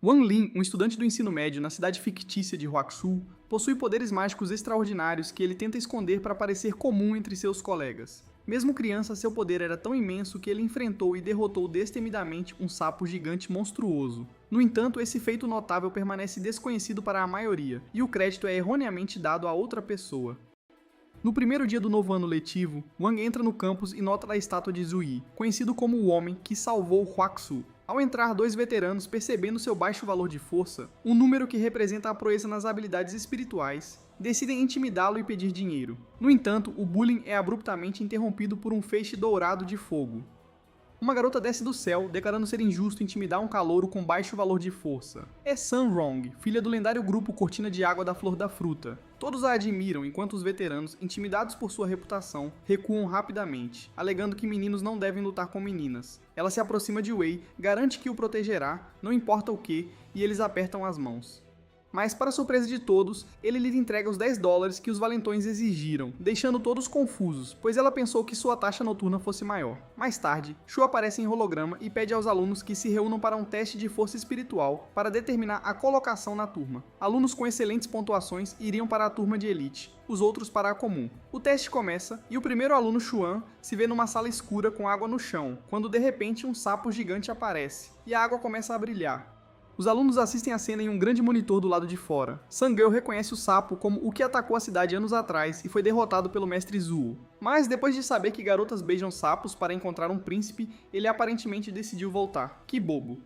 Wang Lin, um estudante do ensino médio na cidade fictícia de Huaxu, possui poderes mágicos extraordinários que ele tenta esconder para parecer comum entre seus colegas. Mesmo criança, seu poder era tão imenso que ele enfrentou e derrotou destemidamente um sapo gigante monstruoso. No entanto, esse feito notável permanece desconhecido para a maioria, e o crédito é erroneamente dado a outra pessoa. No primeiro dia do novo ano letivo, Wang entra no campus e nota a estátua de Zui, conhecido como o homem que salvou Huaxu. Ao entrar, dois veteranos, percebendo seu baixo valor de força, um número que representa a proeza nas habilidades espirituais, decidem intimidá-lo e pedir dinheiro. No entanto, o bullying é abruptamente interrompido por um feixe dourado de fogo. Uma garota desce do céu, declarando ser injusto intimidar um calouro com baixo valor de força. É Sun Rong, filha do lendário grupo Cortina de Água da Flor da Fruta. Todos a admiram, enquanto os veteranos, intimidados por sua reputação, recuam rapidamente, alegando que meninos não devem lutar com meninas. Ela se aproxima de Wei, garante que o protegerá, não importa o que, e eles apertam as mãos. Mas, para surpresa de todos, ele lhe entrega os $10 que os valentões exigiram, deixando todos confusos, pois ela pensou que sua taxa noturna fosse maior. Mais tarde, Shu aparece em holograma e pede aos alunos que se reúnam para um teste de força espiritual para determinar a colocação na turma. Alunos com excelentes pontuações iriam para a turma de elite, os outros para a comum. O teste começa e o primeiro aluno, Xuan, se vê numa sala escura com água no chão, quando de repente um sapo gigante aparece, e a água começa a brilhar. Os alunos assistem a cena em um grande monitor do lado de fora. Sangirl reconhece o sapo como o que atacou a cidade anos atrás e foi derrotado pelo mestre Zuo. Mas depois de saber que garotas beijam sapos para encontrar um príncipe, ele aparentemente decidiu voltar. Que bobo.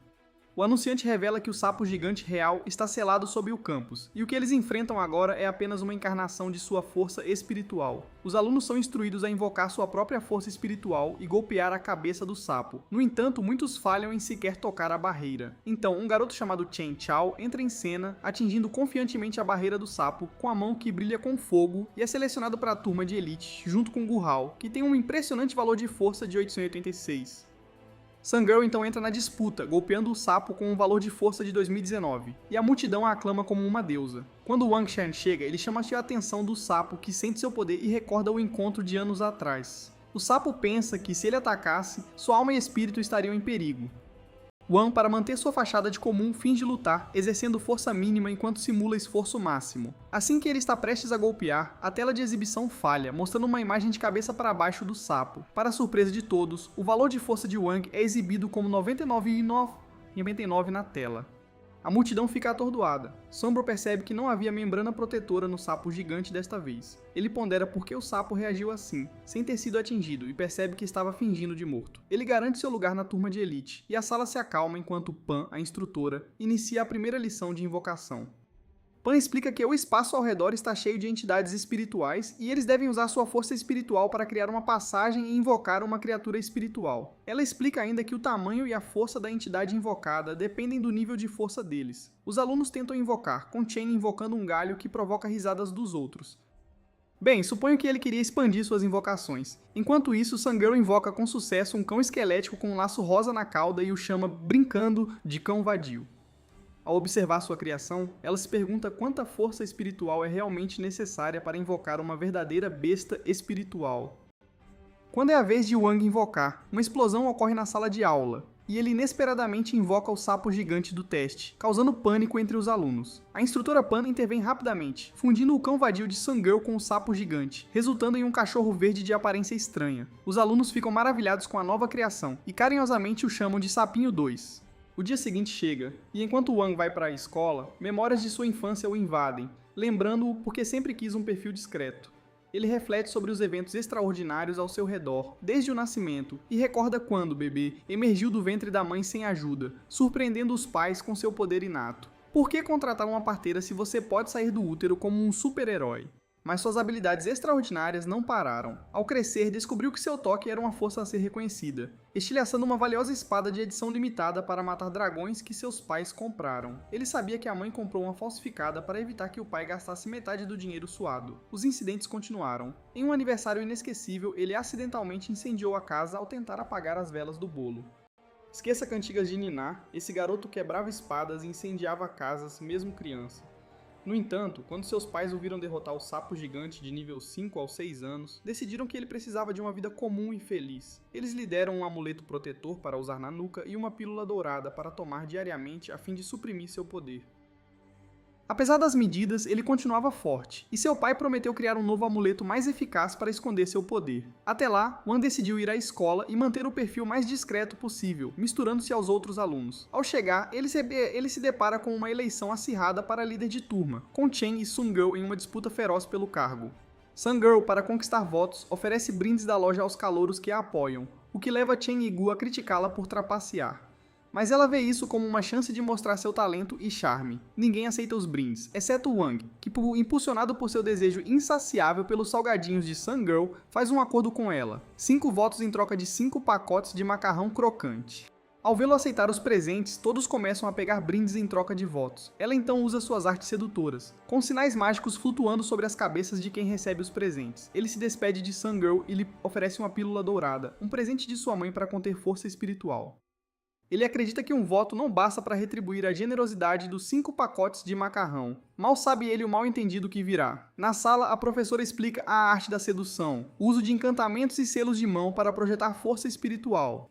O anunciante revela que o sapo gigante real está selado sob o campus, e o que eles enfrentam agora é apenas uma encarnação de sua força espiritual. Os alunos são instruídos a invocar sua própria força espiritual e golpear a cabeça do sapo. No entanto, muitos falham em sequer tocar a barreira. Então, um garoto chamado Chen Chao entra em cena, atingindo confiantemente a barreira do sapo com a mão que brilha com fogo e é selecionado para a turma de elite, junto com Gu Hao, que tem um impressionante valor de força de 886. Sangirl então entra na disputa, golpeando o sapo com um valor de força de 2019, e a multidão a aclama como uma deusa. Quando Wang Shan chega, ele chama a atenção do sapo, que sente seu poder e recorda o encontro de anos atrás. O sapo pensa que, se ele atacasse, sua alma e espírito estariam em perigo. Wang, para manter sua fachada de comum, finge lutar, exercendo força mínima enquanto simula esforço máximo. Assim que ele está prestes a golpear, a tela de exibição falha, mostrando uma imagem de cabeça para baixo do sapo. Para a surpresa de todos, o valor de força de Wang é exibido como 99,99 na tela. A multidão fica atordoada. Sombro percebe que não havia membrana protetora no sapo gigante desta vez. Ele pondera por que o sapo reagiu assim, sem ter sido atingido, e percebe que estava fingindo de morto. Ele garante seu lugar na turma de elite, e a sala se acalma enquanto Pan, a instrutora, inicia a primeira lição de invocação. Pan explica que o espaço ao redor está cheio de entidades espirituais e eles devem usar sua força espiritual para criar uma passagem e invocar uma criatura espiritual. Ela explica ainda que o tamanho e a força da entidade invocada dependem do nível de força deles. Os alunos tentam invocar, com Chen invocando um galho que provoca risadas dos outros. Bem, suponho que ele queria expandir suas invocações. Enquanto isso, Sangirl invoca com sucesso um cão esquelético com um laço rosa na cauda e o chama, brincando, de cão vadio. Ao observar sua criação, ela se pergunta quanta força espiritual é realmente necessária para invocar uma verdadeira besta espiritual. Quando é a vez de Wang invocar, uma explosão ocorre na sala de aula, e ele inesperadamente invoca o sapo gigante do teste, causando pânico entre os alunos. A instrutora Pan intervém rapidamente, fundindo o cão vadio de Sangirl com o sapo gigante, resultando em um cachorro verde de aparência estranha. Os alunos ficam maravilhados com a nova criação, e carinhosamente o chamam de Sapinho 2. O dia seguinte chega, e enquanto Wang vai para a escola, memórias de sua infância o invadem, lembrando-o porque sempre quis um perfil discreto. Ele reflete sobre os eventos extraordinários ao seu redor, desde o nascimento, e recorda quando o bebê emergiu do ventre da mãe sem ajuda, surpreendendo os pais com seu poder inato. Por que contratar uma parteira se você pode sair do útero como um super-herói? Mas suas habilidades extraordinárias não pararam. Ao crescer, descobriu que seu toque era uma força a ser reconhecida, estilhaçando uma valiosa espada de edição limitada para matar dragões que seus pais compraram. Ele sabia que a mãe comprou uma falsificada para evitar que o pai gastasse metade do dinheiro suado. Os incidentes continuaram. Em um aniversário inesquecível, ele acidentalmente incendiou a casa ao tentar apagar as velas do bolo. Esqueça cantigas de niná, esse garoto quebrava espadas e incendiava casas, mesmo criança. No entanto, quando seus pais o viram derrotar o sapo gigante de nível 5 aos 6 anos, decidiram que ele precisava de uma vida comum e feliz. Eles lhe deram um amuleto protetor para usar na nuca e uma pílula dourada para tomar diariamente a fim de suprimir seu poder. Apesar das medidas, ele continuava forte, e seu pai prometeu criar um novo amuleto mais eficaz para esconder seu poder. Até lá, Wan decidiu ir à escola e manter o perfil mais discreto possível, misturando-se aos outros alunos. Ao chegar, ele se depara com uma eleição acirrada para líder de turma, com Chen e Sungirl em uma disputa feroz pelo cargo. Sungirl, para conquistar votos, oferece brindes da loja aos calouros que a apoiam, o que leva Chen e Gu a criticá-la por trapacear. Mas ela vê isso como uma chance de mostrar seu talento e charme. Ninguém aceita os brindes, exceto Wang, que, impulsionado por seu desejo insaciável pelos salgadinhos de Sungirl, faz um acordo com ela. 5 votos em troca de 5 pacotes de macarrão crocante. Ao vê-lo aceitar os presentes, todos começam a pegar brindes em troca de votos. Ela então usa suas artes sedutoras, com sinais mágicos flutuando sobre as cabeças de quem recebe os presentes. Ele se despede de Sungirl e lhe oferece uma pílula dourada, um presente de sua mãe para conter força espiritual. Ele acredita que um voto não basta para retribuir a generosidade dos 5 pacotes de macarrão. Mal sabe ele o mal-entendido que virá. Na sala, a professora explica a arte da sedução, o uso de encantamentos e selos de mão para projetar força espiritual.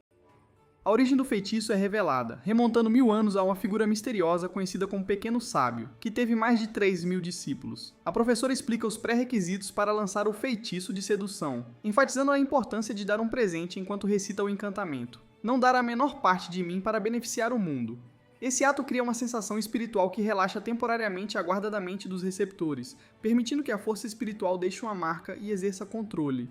A origem do feitiço é revelada, remontando 1000 anos a uma figura misteriosa conhecida como Pequeno Sábio, que teve mais de 3.000 discípulos. A professora explica os pré-requisitos para lançar o feitiço de sedução, enfatizando a importância de dar um presente enquanto recita o encantamento. Não dar a menor parte de mim para beneficiar o mundo. Esse ato cria uma sensação espiritual que relaxa temporariamente a guarda da mente dos receptores, permitindo que a força espiritual deixe uma marca e exerça controle.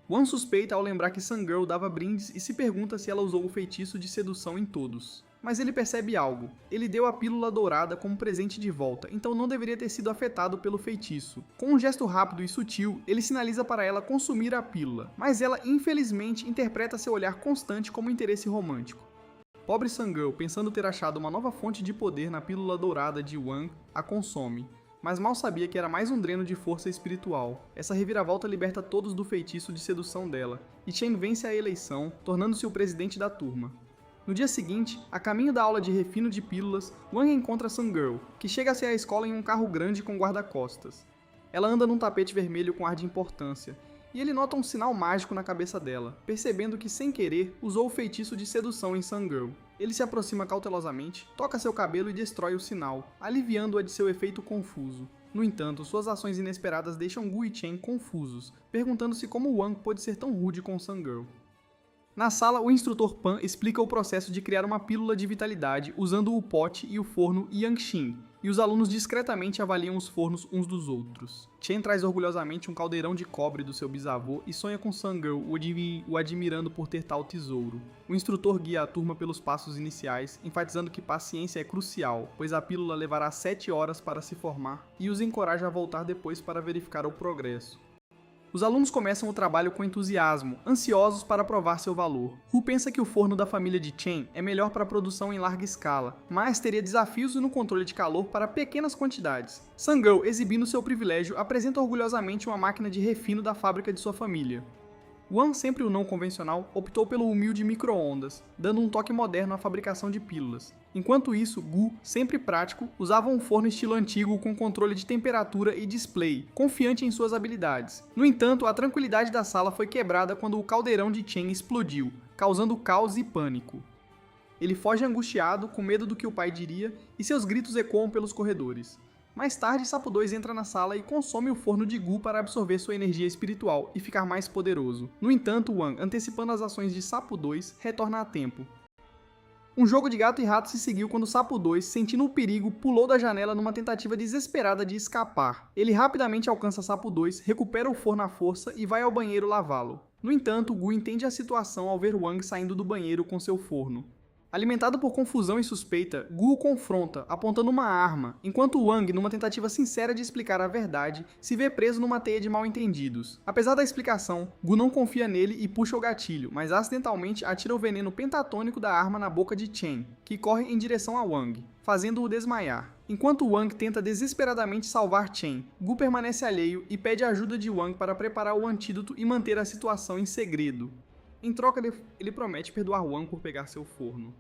Wan suspeita ao lembrar que Sungirl dava brindes e se pergunta se ela usou o feitiço de sedução em todos. Mas ele percebe algo. Ele deu a pílula dourada como presente de volta, então não deveria ter sido afetado pelo feitiço. Com um gesto rápido e sutil, ele sinaliza para ela consumir a pílula, mas ela infelizmente interpreta seu olhar constante como interesse romântico. Pobre Sungirl, pensando ter achado uma nova fonte de poder na pílula dourada de Wang, a consome, mas mal sabia que era mais um dreno de força espiritual. Essa reviravolta liberta todos do feitiço de sedução dela, e Chen vence a eleição, tornando-se o presidente da turma. No dia seguinte, a caminho da aula de refino de pílulas, Wang encontra Sungirl, que chega-se à escola em um carro grande com guarda-costas. Ela anda num tapete vermelho com ar de importância, e ele nota um sinal mágico na cabeça dela, percebendo que, sem querer, usou o feitiço de sedução em Sungirl. Ele se aproxima cautelosamente, toca seu cabelo e destrói o sinal, aliviando-a de seu efeito confuso. No entanto, suas ações inesperadas deixam Gu e Chen confusos, perguntando-se como Wang pôde ser tão rude com Sungirl. Na sala, o instrutor Pan explica o processo de criar uma pílula de vitalidade usando o pote e o forno Yangxin, e os alunos discretamente avaliam os fornos uns dos outros. Chen traz orgulhosamente um caldeirão de cobre do seu bisavô e sonha com Sungirl, o admirando por ter tal tesouro. O instrutor guia a turma pelos passos iniciais, enfatizando que paciência é crucial, pois a pílula levará 7 horas para se formar, e os encoraja a voltar depois para verificar o progresso. Os alunos começam o trabalho com entusiasmo, ansiosos para provar seu valor. Hu pensa que o forno da família de Chen é melhor para produção em larga escala, mas teria desafios no controle de calor para pequenas quantidades. Sungirl, exibindo seu privilégio, apresenta orgulhosamente uma máquina de refino da fábrica de sua família. Wan, sempre o não convencional, optou pelo humilde micro-ondas, dando um toque moderno à fabricação de pílulas. Enquanto isso, Gu, sempre prático, usava um forno estilo antigo com controle de temperatura e display, confiante em suas habilidades. No entanto, a tranquilidade da sala foi quebrada quando o caldeirão de Chen explodiu, causando caos e pânico. Ele foge angustiado, com medo do que o pai diria, e seus gritos ecoam pelos corredores. Mais tarde, Sapo 2 entra na sala e consome o forno de Gu para absorver sua energia espiritual e ficar mais poderoso. No entanto, Wang, antecipando as ações de Sapo 2, retorna a tempo. Um jogo de gato e rato se seguiu quando Sapo 2, sentindo o perigo, pulou da janela numa tentativa desesperada de escapar. Ele rapidamente alcança Sapo 2, recupera o forno à força e vai ao banheiro lavá-lo. No entanto, Gu entende a situação ao ver Wang saindo do banheiro com seu forno. Alimentado por confusão e suspeita, Gu o confronta, apontando uma arma, enquanto Wang, numa tentativa sincera de explicar a verdade, se vê preso numa teia de mal-entendidos. Apesar da explicação, Gu não confia nele e puxa o gatilho, mas acidentalmente atira o veneno pentatônico da arma na boca de Chen, que corre em direção a Wang, fazendo-o desmaiar. Enquanto Wang tenta desesperadamente salvar Chen, Gu permanece alheio e pede a ajuda de Wang para preparar o antídoto e manter a situação em segredo. Em troca, ele promete perdoar Wang por pegar seu forno.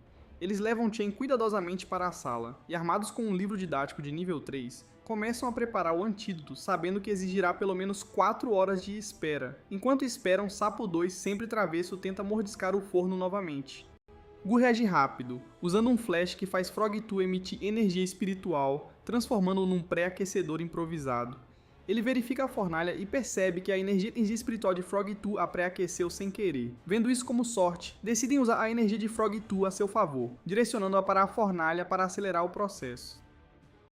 Eles levam Chen cuidadosamente para a sala, e armados com um livro didático de nível 3, começam a preparar o antídoto, sabendo que exigirá pelo menos 4 horas de espera. Enquanto esperam, Sapo 2, sempre travesso, tenta mordiscar o forno novamente. Gu reage rápido, usando um flash que faz Frog 2 emitir energia espiritual, transformando-o num pré-aquecedor improvisado. Ele verifica a fornalha e percebe que a energia espiritual de Frog 2 a pré-aqueceu sem querer. Vendo isso como sorte, decidem usar a energia de Frog 2 a seu favor, direcionando-a para a fornalha para acelerar o processo.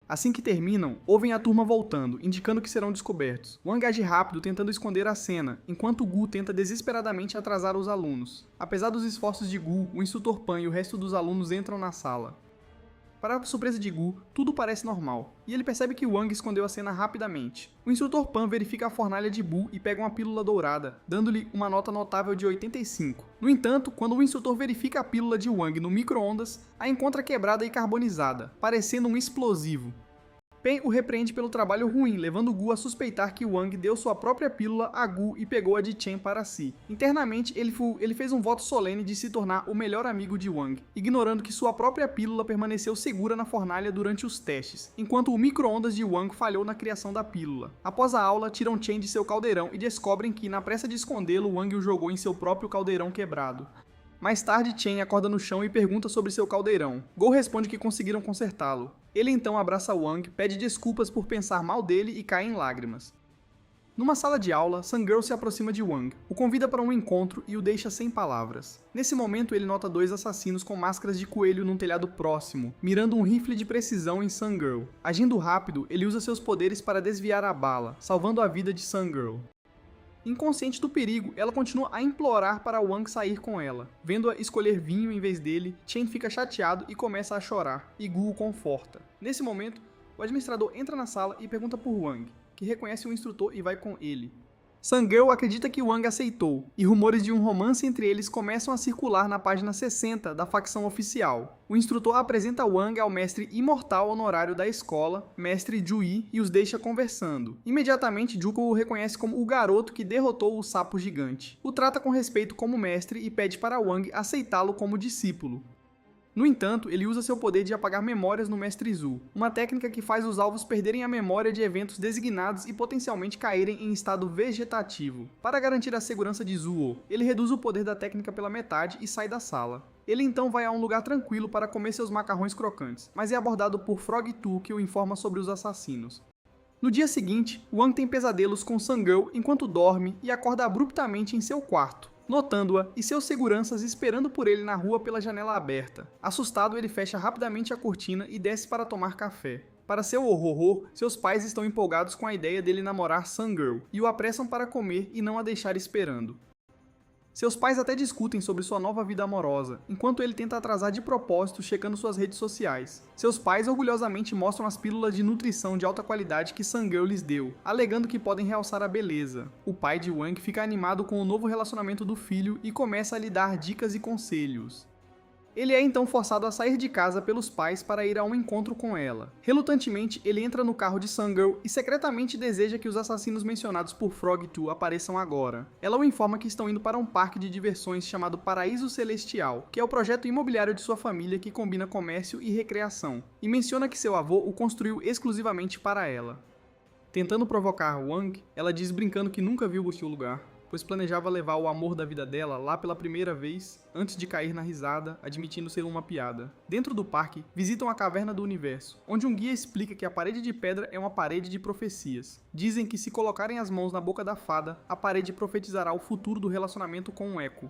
Assim que terminam, ouvem a turma voltando, indicando que serão descobertos. Wang age rápido tentando esconder a cena, enquanto Gu tenta desesperadamente atrasar os alunos. Apesar dos esforços de Gu, o instrutor Pan e o resto dos alunos entram na sala. Para a surpresa de Gu, tudo parece normal, e ele percebe que Wang escondeu a cena rapidamente. O instrutor Pan verifica a fornalha de Bu e pega uma pílula dourada, dando-lhe uma nota notável de 85. No entanto, quando o instrutor verifica a pílula de Wang no micro-ondas, a encontra quebrada e carbonizada, parecendo um explosivo. Pen o repreende pelo trabalho ruim, levando Gu a suspeitar que Wang deu sua própria pílula a Gu e pegou a de Chen para si. Internamente, ele fez um voto solene de se tornar o melhor amigo de Wang, ignorando que sua própria pílula permaneceu segura na fornalha durante os testes, enquanto o micro-ondas de Wang falhou na criação da pílula. Após a aula, tiram Chen de seu caldeirão e descobrem que, na pressa de escondê-lo, Wang o jogou em seu próprio caldeirão quebrado. Mais tarde, Chen acorda no chão e pergunta sobre seu caldeirão. Go responde que conseguiram consertá-lo. Ele então abraça Wang, pede desculpas por pensar mal dele e cai em lágrimas. Numa sala de aula, Sun-Girl se aproxima de Wang, o convida para um encontro e o deixa sem palavras. Nesse momento, ele nota 2 assassinos com máscaras de coelho num telhado próximo, mirando um rifle de precisão em Sun-Girl. Agindo rápido, ele usa seus poderes para desviar a bala, salvando a vida de Sun-Girl. Inconsciente do perigo, ela continua a implorar para Wang sair com ela. Vendo-a escolher vinho em vez dele, Chen fica chateado e começa a chorar, e Gu o conforta. Nesse momento, o administrador entra na sala e pergunta por Wang, que reconhece o instrutor e vai com ele. Sun-Girl acredita que Wang aceitou, e rumores de um romance entre eles começam a circular na página 60 da facção oficial. O instrutor apresenta Wang ao mestre imortal honorário da escola, mestre Ju-Yi, e os deixa conversando. Imediatamente, Juko o reconhece como o garoto que derrotou o sapo gigante. O trata com respeito como mestre e pede para Wang aceitá-lo como discípulo. No entanto, ele usa seu poder de apagar memórias no Mestre Zu, uma técnica que faz os alvos perderem a memória de eventos designados e potencialmente caírem em estado vegetativo. Para garantir a segurança de Zuo, ele reduz o poder da técnica pela metade e sai da sala. Ele então vai a um lugar tranquilo para comer seus macarrões crocantes, mas é abordado por Frog 2 que o informa sobre os assassinos. No dia seguinte, Wang tem pesadelos com Sun-Girl enquanto dorme e acorda abruptamente em seu quarto, notando-a e seus seguranças esperando por ele na rua pela janela aberta. Assustado, ele fecha rapidamente a cortina e desce para tomar café. Para seu horror, seus pais estão empolgados com a ideia dele namorar Sun-Girl e o apressam para comer e não a deixar esperando. Seus pais até discutem sobre sua nova vida amorosa, enquanto ele tenta atrasar de propósito checando suas redes sociais. Seus pais orgulhosamente mostram as pílulas de nutrição de alta qualidade que Sun-Girl lhes deu, alegando que podem realçar a beleza. O pai de Wang fica animado com o novo relacionamento do filho e começa a lhe dar dicas e conselhos. Ele é então forçado a sair de casa pelos pais para ir a um encontro com ela. Relutantemente, ele entra no carro de Sun-Girl e secretamente deseja que os assassinos mencionados por Frog 2 apareçam agora. Ela o informa que estão indo para um parque de diversões chamado Paraíso Celestial, que é o projeto imobiliário de sua família que combina comércio e recreação, e menciona que seu avô o construiu exclusivamente para ela. Tentando provocar Wang, ela diz brincando que nunca viu o lugar, pois planejava levar o amor da vida dela lá pela primeira vez, antes de cair na risada, admitindo ser uma piada. Dentro do parque, visitam a Caverna do Universo, onde um guia explica que a parede de pedra é uma parede de profecias. Dizem que se colocarem as mãos na boca da fada, a parede profetizará o futuro do relacionamento com o Echo.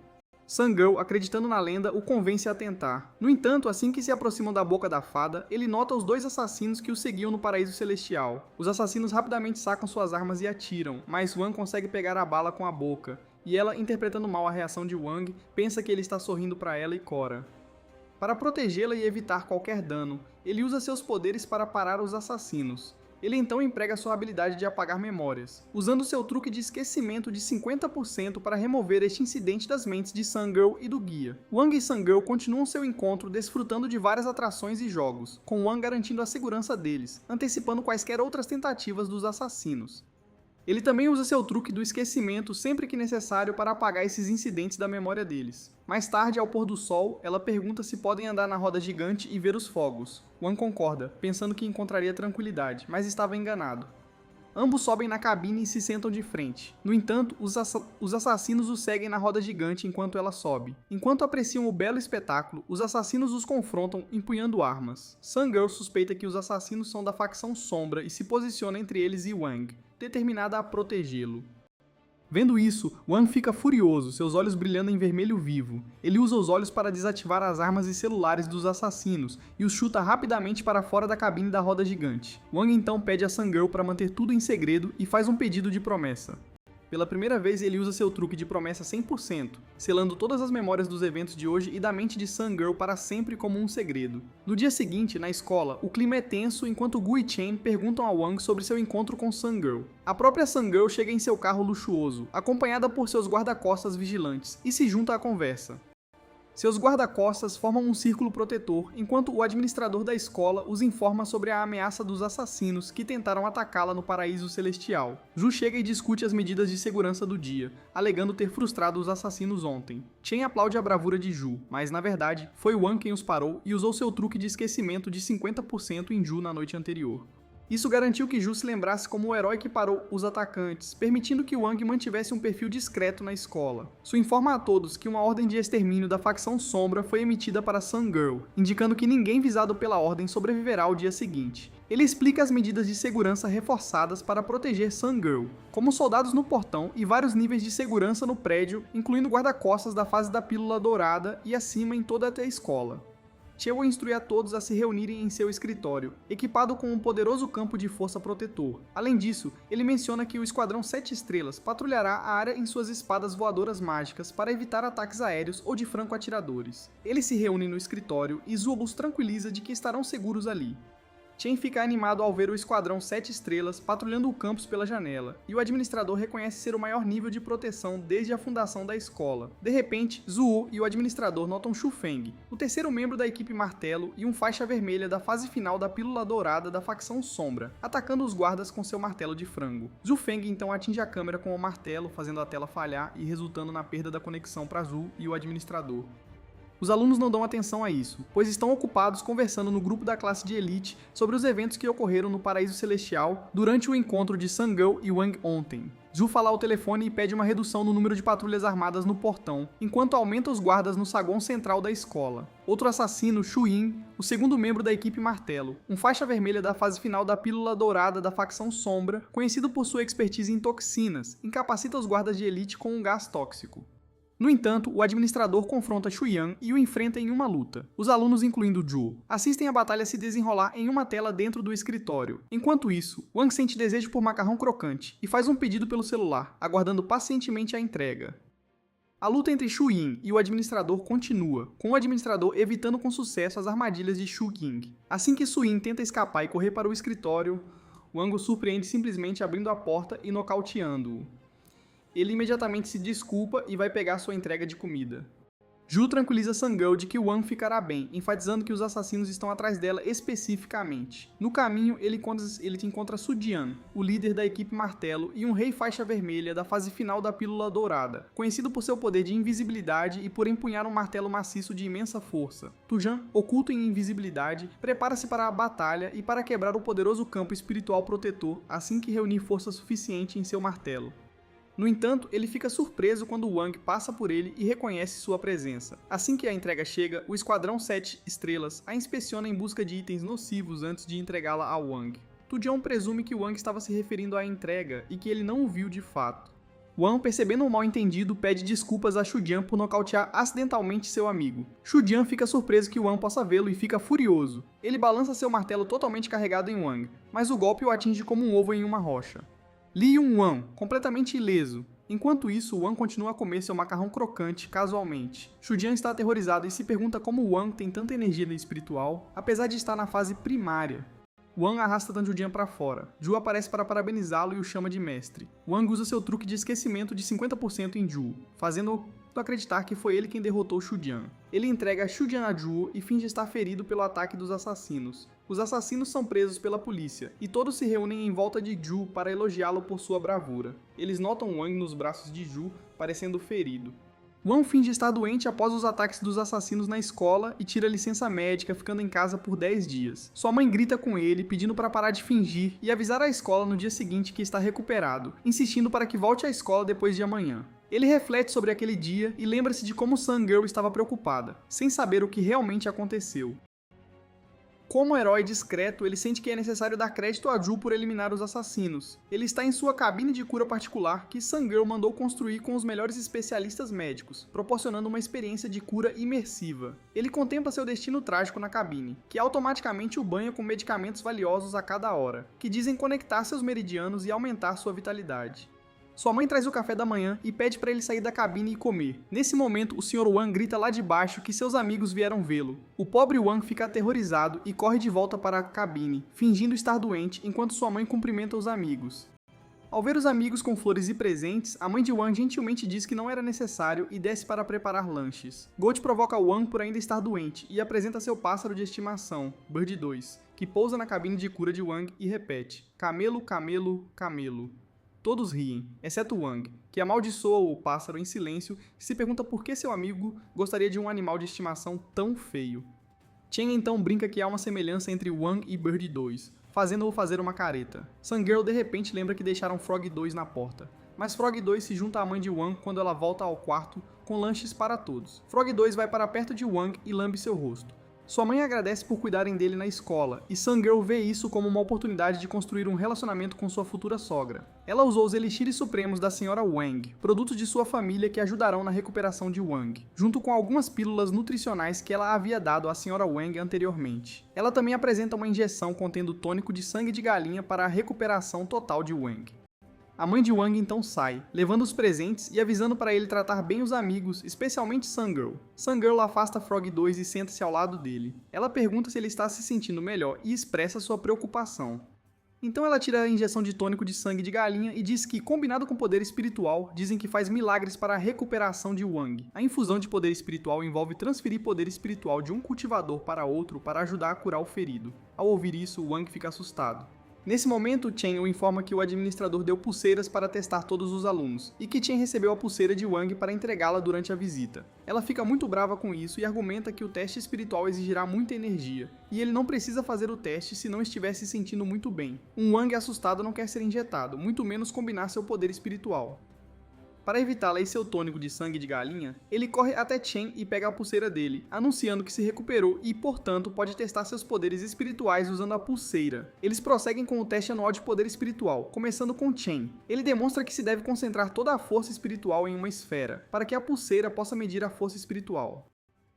Sun-Girl, acreditando na lenda, o convence a tentar. No entanto, assim que se aproximam da boca da fada, ele nota os 2 assassinos que o seguiam no Paraíso Celestial. Os assassinos rapidamente sacam suas armas e atiram, mas Wang consegue pegar a bala com a boca, e ela, interpretando mal a reação de Wang, pensa que ele está sorrindo para ela e Cora. Para protegê-la e evitar qualquer dano, ele usa seus poderes para parar os assassinos. Ele então emprega sua habilidade de apagar memórias, usando seu truque de esquecimento de 50% para remover este incidente das mentes de Sun-Girl e do guia. Wang e Sun-Girl continuam seu encontro desfrutando de várias atrações e jogos, com Wang garantindo a segurança deles, antecipando quaisquer outras tentativas dos assassinos. Ele também usa seu truque do esquecimento sempre que necessário para apagar esses incidentes da memória deles. Mais tarde, ao pôr do sol, ela pergunta se podem andar na roda gigante e ver os fogos. Wang concorda, pensando que encontraria tranquilidade, mas estava enganado. Ambos sobem na cabine e se sentam de frente. No entanto, os assassinos os seguem na roda gigante enquanto ela sobe. Enquanto apreciam o belo espetáculo, os assassinos os confrontam empunhando armas. Sun-Girl suspeita que os assassinos são da facção Sombra e se posiciona entre eles e Wang, determinada a protegê-lo. Vendo isso, Wang fica furioso, seus olhos brilhando em vermelho vivo. Ele usa os olhos para desativar as armas e celulares dos assassinos e os chuta rapidamente para fora da cabine da roda gigante. Wang então pede a Sun-Girl para manter tudo em segredo e faz um pedido de promessa. Pela primeira vez, ele usa seu truque de promessa 100%, selando todas as memórias dos eventos de hoje e da mente de Sun-Girl para sempre como um segredo. No dia seguinte, na escola, o clima é tenso enquanto Gu e Chen perguntam a Wang sobre seu encontro com Sun-Girl. A própria Sun-Girl chega em seu carro luxuoso, acompanhada por seus guarda-costas vigilantes, e se junta à conversa. Seus guarda-costas formam um círculo protetor, enquanto o administrador da escola os informa sobre a ameaça dos assassinos que tentaram atacá-la no Paraíso Celestial. Zhu chega e discute as medidas de segurança do dia, alegando ter frustrado os assassinos ontem. Chen aplaude a bravura de Zhu, mas na verdade, foi Wang quem os parou e usou seu truque de esquecimento de 50% em Zhu na noite anterior. Isso garantiu que Zhu se lembrasse como o herói que parou os atacantes, permitindo que Wang mantivesse um perfil discreto na escola. Su informa a todos que uma ordem de extermínio da facção Sombra foi emitida para Sun-Girl, indicando que ninguém visado pela ordem sobreviverá ao dia seguinte. Ele explica as medidas de segurança reforçadas para proteger Sun-Girl, como soldados no portão e vários níveis de segurança no prédio, incluindo guarda-costas da fase da Pílula Dourada e acima em toda a escola. Chegou a instruir a todos a se reunirem em seu escritório, equipado com um poderoso campo de força protetor. Além disso, ele menciona que o Esquadrão 7 Estrelas patrulhará a área em suas espadas voadoras mágicas para evitar ataques aéreos ou de franco-atiradores. Eles se reúnem no escritório e Zhu os tranquiliza de que estarão seguros ali. Chen fica animado ao ver o Esquadrão 7 Estrelas patrulhando o campus pela janela, e o administrador reconhece ser o maior nível de proteção desde a fundação da escola. De repente, Zhu e o administrador notam Shu Feng, o terceiro membro da equipe Martelo e um faixa vermelha da fase final da Pílula Dourada da facção Sombra, atacando os guardas com seu martelo de frango. Zhu Feng então atinge a câmera com o martelo, fazendo a tela falhar e resultando na perda da conexão para Zhu e o administrador. Os alunos não dão atenção a isso, pois estão ocupados conversando no grupo da classe de elite sobre os eventos que ocorreram no Paraíso Celestial durante o encontro de Sun-Girl e Wang ontem. Zhu fala ao telefone e pede uma redução no número de patrulhas armadas no portão, enquanto aumenta os guardas no saguão central da escola. Outro assassino, Shu Yin, o segundo membro da equipe Martelo, um faixa vermelha da fase final da Pílula Dourada da facção Sombra, conhecido por sua expertise em toxinas, incapacita os guardas de elite com um gás tóxico. No entanto, o administrador confronta Shu Yan e o enfrenta em uma luta. Os alunos, incluindo Zhu, assistem a batalha se desenrolar em uma tela dentro do escritório. Enquanto isso, Wang sente desejo por macarrão crocante e faz um pedido pelo celular, aguardando pacientemente a entrega. A luta entre Shu Yin e o administrador continua, com o administrador evitando com sucesso as armadilhas de Shu Ying. Assim que Shu Yin tenta escapar e correr para o escritório, Wang o surpreende simplesmente abrindo a porta e nocauteando-o. Ele imediatamente se desculpa e vai pegar sua entrega de comida. Zhu tranquiliza Sun-Girl de que Wang ficará bem, enfatizando que os assassinos estão atrás dela especificamente. No caminho, ele encontra Su Jian, o líder da equipe Martelo e um rei faixa vermelha da fase final da Pílula Dourada, conhecido por seu poder de invisibilidade e por empunhar um martelo maciço de imensa força. Tujan, oculto em invisibilidade, prepara-se para a batalha e para quebrar o poderoso campo espiritual protetor assim que reunir força suficiente em seu martelo. No entanto, ele fica surpreso quando Wang passa por ele e reconhece sua presença. Assim que a entrega chega, o Esquadrão 7 Estrelas a inspeciona em busca de itens nocivos antes de entregá-la a Wang. Tujian presume que Wang estava se referindo à entrega e que ele não o viu de fato. Wang, percebendo o mal-entendido, pede desculpas a Shu Jian por nocautear acidentalmente seu amigo. Shu Jian fica surpreso que Wang possa vê-lo e fica furioso. Ele balança seu martelo totalmente carregado em Wang, mas o golpe o atinge como um ovo em uma rocha. Li Yun-Wan, completamente ileso. Enquanto isso, Wang continua a comer seu macarrão crocante casualmente. Shu Jian está aterrorizado e se pergunta como Wang tem tanta energia espiritual, apesar de estar na fase primária. Wang arrasta Tan Jian para fora. Zhu aparece para parabenizá-lo e o chama de mestre. Wang usa seu truque de esquecimento de 50% em Zhu, fazendo do acreditar que foi ele quem derrotou Shujian. Ele entrega Shujian a Juo e finge estar ferido pelo ataque dos assassinos. Os assassinos são presos pela polícia, e todos se reúnem em volta de Ju para elogiá-lo por sua bravura. Eles notam Wang nos braços de Ju, parecendo ferido. Wang finge estar doente após os ataques dos assassinos na escola e tira licença médica, ficando em casa por 10 dias. Sua mãe grita com ele, pedindo para parar de fingir e avisar a escola no dia seguinte que está recuperado, insistindo para que volte à escola depois de amanhã. Ele reflete sobre aquele dia e lembra-se de como Sun Girl estava preocupada, sem saber o que realmente aconteceu. Como herói discreto, ele sente que é necessário dar crédito a Ju por eliminar os assassinos. Ele está em sua cabine de cura particular que Sun Girl mandou construir com os melhores especialistas médicos, proporcionando uma experiência de cura imersiva. Ele contempla seu destino trágico na cabine, que automaticamente o banha com medicamentos valiosos a cada hora, que dizem conectar seus meridianos e aumentar sua vitalidade. Sua mãe traz o café da manhã e pede para ele sair da cabine e comer. Nesse momento, o Sr. Wang grita lá de baixo que seus amigos vieram vê-lo. O pobre Wang fica aterrorizado e corre de volta para a cabine, fingindo estar doente, enquanto sua mãe cumprimenta os amigos. Ao ver os amigos com flores e presentes, a mãe de Wang gentilmente diz que não era necessário e desce para preparar lanches. Gold provoca Wang por ainda estar doente e apresenta seu pássaro de estimação, Bird 2, que pousa na cabine de cura de Wang e repete: camelo, camelo, camelo. Todos riem, exceto Wang, que amaldiçoa o pássaro em silêncio e se pergunta por que seu amigo gostaria de um animal de estimação tão feio. Chen então brinca que há uma semelhança entre Wang e Bird 2, fazendo-o fazer uma careta. Sun Girl de repente lembra que deixaram Frog 2 na porta, mas Frog 2 se junta à mãe de Wang quando ela volta ao quarto com lanches para todos. Frog 2 vai para perto de Wang e lambe seu rosto. Sua mãe agradece por cuidarem dele na escola, e Sun Girl vê isso como uma oportunidade de construir um relacionamento com sua futura sogra. Ela usou os elixires supremos da Sra. Wang, produtos de sua família que ajudarão na recuperação de Wang, junto com algumas pílulas nutricionais que ela havia dado à Sra. Wang anteriormente. Ela também apresenta uma injeção contendo tônico de sangue de galinha para a recuperação total de Wang. A mãe de Wang então sai, levando os presentes e avisando para ele tratar bem os amigos, especialmente Sun Girl. Sun Girl afasta Frog 2 e senta-se ao lado dele. Ela pergunta se ele está se sentindo melhor e expressa sua preocupação. Então ela tira a injeção de tônico de sangue de galinha e diz que, combinado com poder espiritual, dizem que faz milagres para a recuperação de Wang. A infusão de poder espiritual envolve transferir poder espiritual de um cultivador para outro para ajudar a curar o ferido. Ao ouvir isso, Wang fica assustado. Nesse momento, Chen o informa que o administrador deu pulseiras para testar todos os alunos, e que Chen recebeu a pulseira de Wang para entregá-la durante a visita. Ela fica muito brava com isso e argumenta que o teste espiritual exigirá muita energia, e ele não precisa fazer o teste se não estiver se sentindo muito bem. Um Wang assustado não quer ser injetado, muito menos combinar seu poder espiritual. Para evitá-la e seu tônico de sangue de galinha, ele corre até Chen e pega a pulseira dele, anunciando que se recuperou e, portanto, pode testar seus poderes espirituais usando a pulseira. Eles prosseguem com o teste anual de poder espiritual, começando com Chen. Ele demonstra que se deve concentrar toda a força espiritual em uma esfera, para que a pulseira possa medir a força espiritual.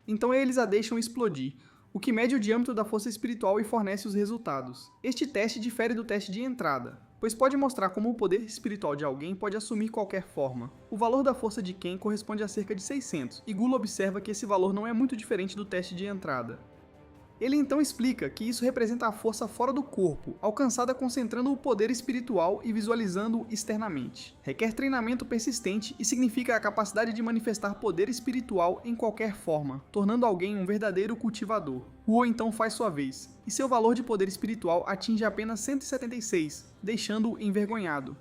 Então eles a deixam explodir, o que mede o diâmetro da força espiritual e fornece os resultados. Este teste difere do teste de entrada, pois pode mostrar como o poder espiritual de alguém pode assumir qualquer forma. O valor da força de Ken corresponde a cerca de 600, e Gula observa que esse valor não é muito diferente do teste de entrada. Ele então explica que isso representa a força fora do corpo, alcançada concentrando o poder espiritual e visualizando-o externamente. Requer treinamento persistente e significa a capacidade de manifestar poder espiritual em qualquer forma, tornando alguém um verdadeiro cultivador. Huo então faz sua vez, e seu valor de poder espiritual atinge apenas 176, deixando-o envergonhado.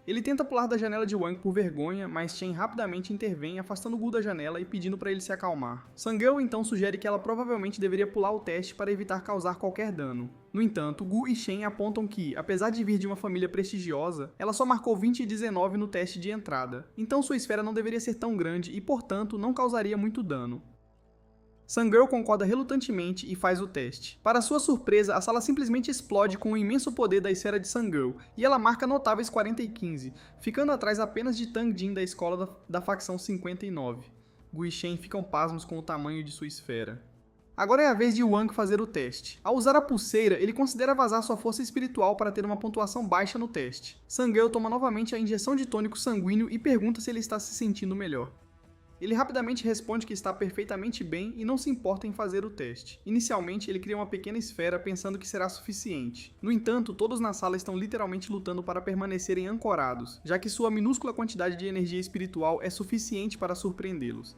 Ele tenta pular da janela de Wang por vergonha, mas Chen rapidamente intervém, afastando Gu da janela e pedindo para ele se acalmar. Sun Girl então sugere que ela provavelmente deveria pular o teste para evitar causar qualquer dano. No entanto, Gu e Chen apontam que, apesar de vir de uma família prestigiosa, ela só marcou 20 e 19 no teste de entrada, então sua esfera não deveria ser tão grande e, portanto, não causaria muito dano. Sun Girl concorda relutantemente e faz o teste. Para sua surpresa, a sala simplesmente explode com o imenso poder da esfera de Sun Girl, e ela marca notáveis 40 e 15, ficando atrás apenas de Tang Jin da escola da facção 59. Gu e Shen ficam pasmos com o tamanho de sua esfera. Agora é a vez de Wang fazer o teste. Ao usar a pulseira, ele considera vazar sua força espiritual para ter uma pontuação baixa no teste. Sun Girl toma novamente a injeção de tônico sanguíneo e pergunta se ele está se sentindo melhor. Ele rapidamente responde que está perfeitamente bem e não se importa em fazer o teste. Inicialmente, ele cria uma pequena esfera pensando que será suficiente. No entanto, todos na sala estão literalmente lutando para permanecerem ancorados, já que sua minúscula quantidade de energia espiritual é suficiente para surpreendê-los.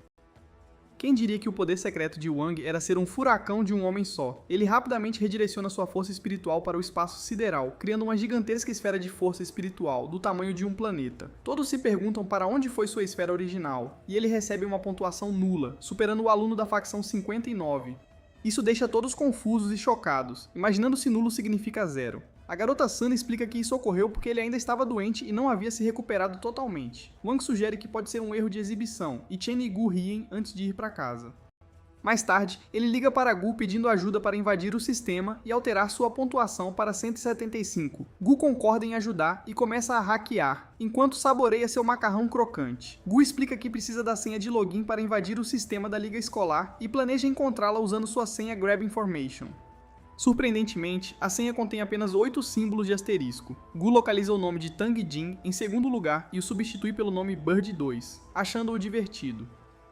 Quem diria que o poder secreto de Wang era ser um furacão de um homem só? Ele rapidamente redireciona sua força espiritual para o espaço sideral, criando uma gigantesca esfera de força espiritual, do tamanho de um planeta. Todos se perguntam para onde foi sua esfera original, e ele recebe uma pontuação nula, superando o aluno da facção 59. Isso deixa todos confusos e chocados, imaginando se nulo significa zero. A garota Sana explica que isso ocorreu porque ele ainda estava doente e não havia se recuperado totalmente. Wang sugere que pode ser um erro de exibição, e Chen e Gu riem antes de ir para casa. Mais tarde, ele liga para Gu pedindo ajuda para invadir o sistema e alterar sua pontuação para 175. Gu concorda em ajudar e começa a hackear, enquanto saboreia seu macarrão crocante. Gu explica que precisa da senha de login para invadir o sistema da liga escolar e planeja encontrá-la usando sua senha Grab Information. Surpreendentemente, a senha contém apenas 8 símbolos de asterisco. Gu localiza o nome de Tang Jin em segundo lugar e o substitui pelo nome Bird 2, achando-o divertido.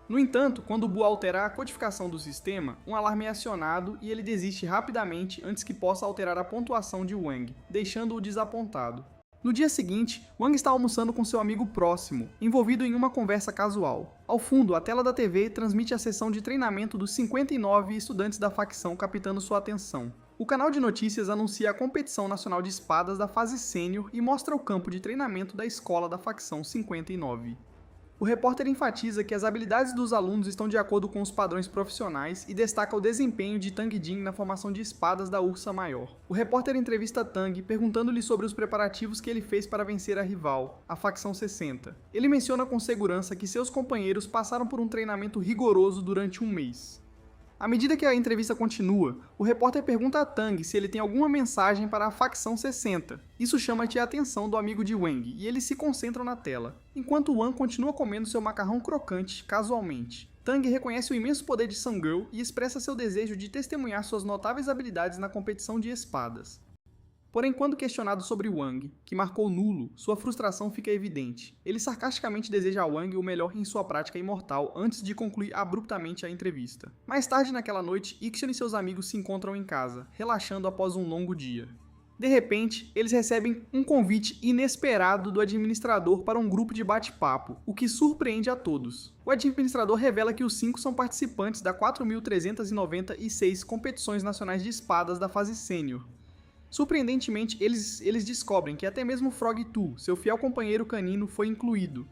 No entanto, quando Bu altera a codificação do sistema, um alarme é acionado e ele desiste rapidamente antes que possa alterar a pontuação de Wang, deixando-o desapontado. No dia seguinte, Wang está almoçando com seu amigo próximo, envolvido em uma conversa casual. Ao fundo, a tela da TV transmite a sessão de treinamento dos 59 estudantes da facção captando sua atenção. O canal de notícias anuncia a competição nacional de espadas da fase sênior e mostra o campo de treinamento da escola da facção 59. O repórter enfatiza que as habilidades dos alunos estão de acordo com os padrões profissionais e destaca o desempenho de Tang Jin na formação de espadas da Ursa Maior. O repórter entrevista Tang, perguntando-lhe sobre os preparativos que ele fez para vencer a rival, a facção 60. Ele menciona com segurança que seus companheiros passaram por um treinamento rigoroso durante um mês. À medida que a entrevista continua, o repórter pergunta a Tang se ele tem alguma mensagem para a facção 60. Isso chama-te a atenção do amigo de Wang, e eles se concentram na tela, enquanto Wang continua comendo seu macarrão crocante, casualmente. Tang reconhece o imenso poder de Sun Girl e expressa seu desejo de testemunhar suas notáveis habilidades na competição de espadas. Porém, quando questionado sobre Wang, que marcou nulo, sua frustração fica evidente. Ele sarcasticamente deseja a Wang o melhor em sua prática imortal antes de concluir abruptamente a entrevista. Mais tarde naquela noite, Ixion e seus amigos se encontram em casa, relaxando após um longo dia. De repente, eles recebem um convite inesperado do administrador para um grupo de bate-papo, o que surpreende a todos. O administrador revela que os 5 são participantes da 4.396 competições nacionais de espadas da fase sênior. Surpreendentemente, eles descobrem que até mesmo Frog 2, seu fiel companheiro canino, foi incluído.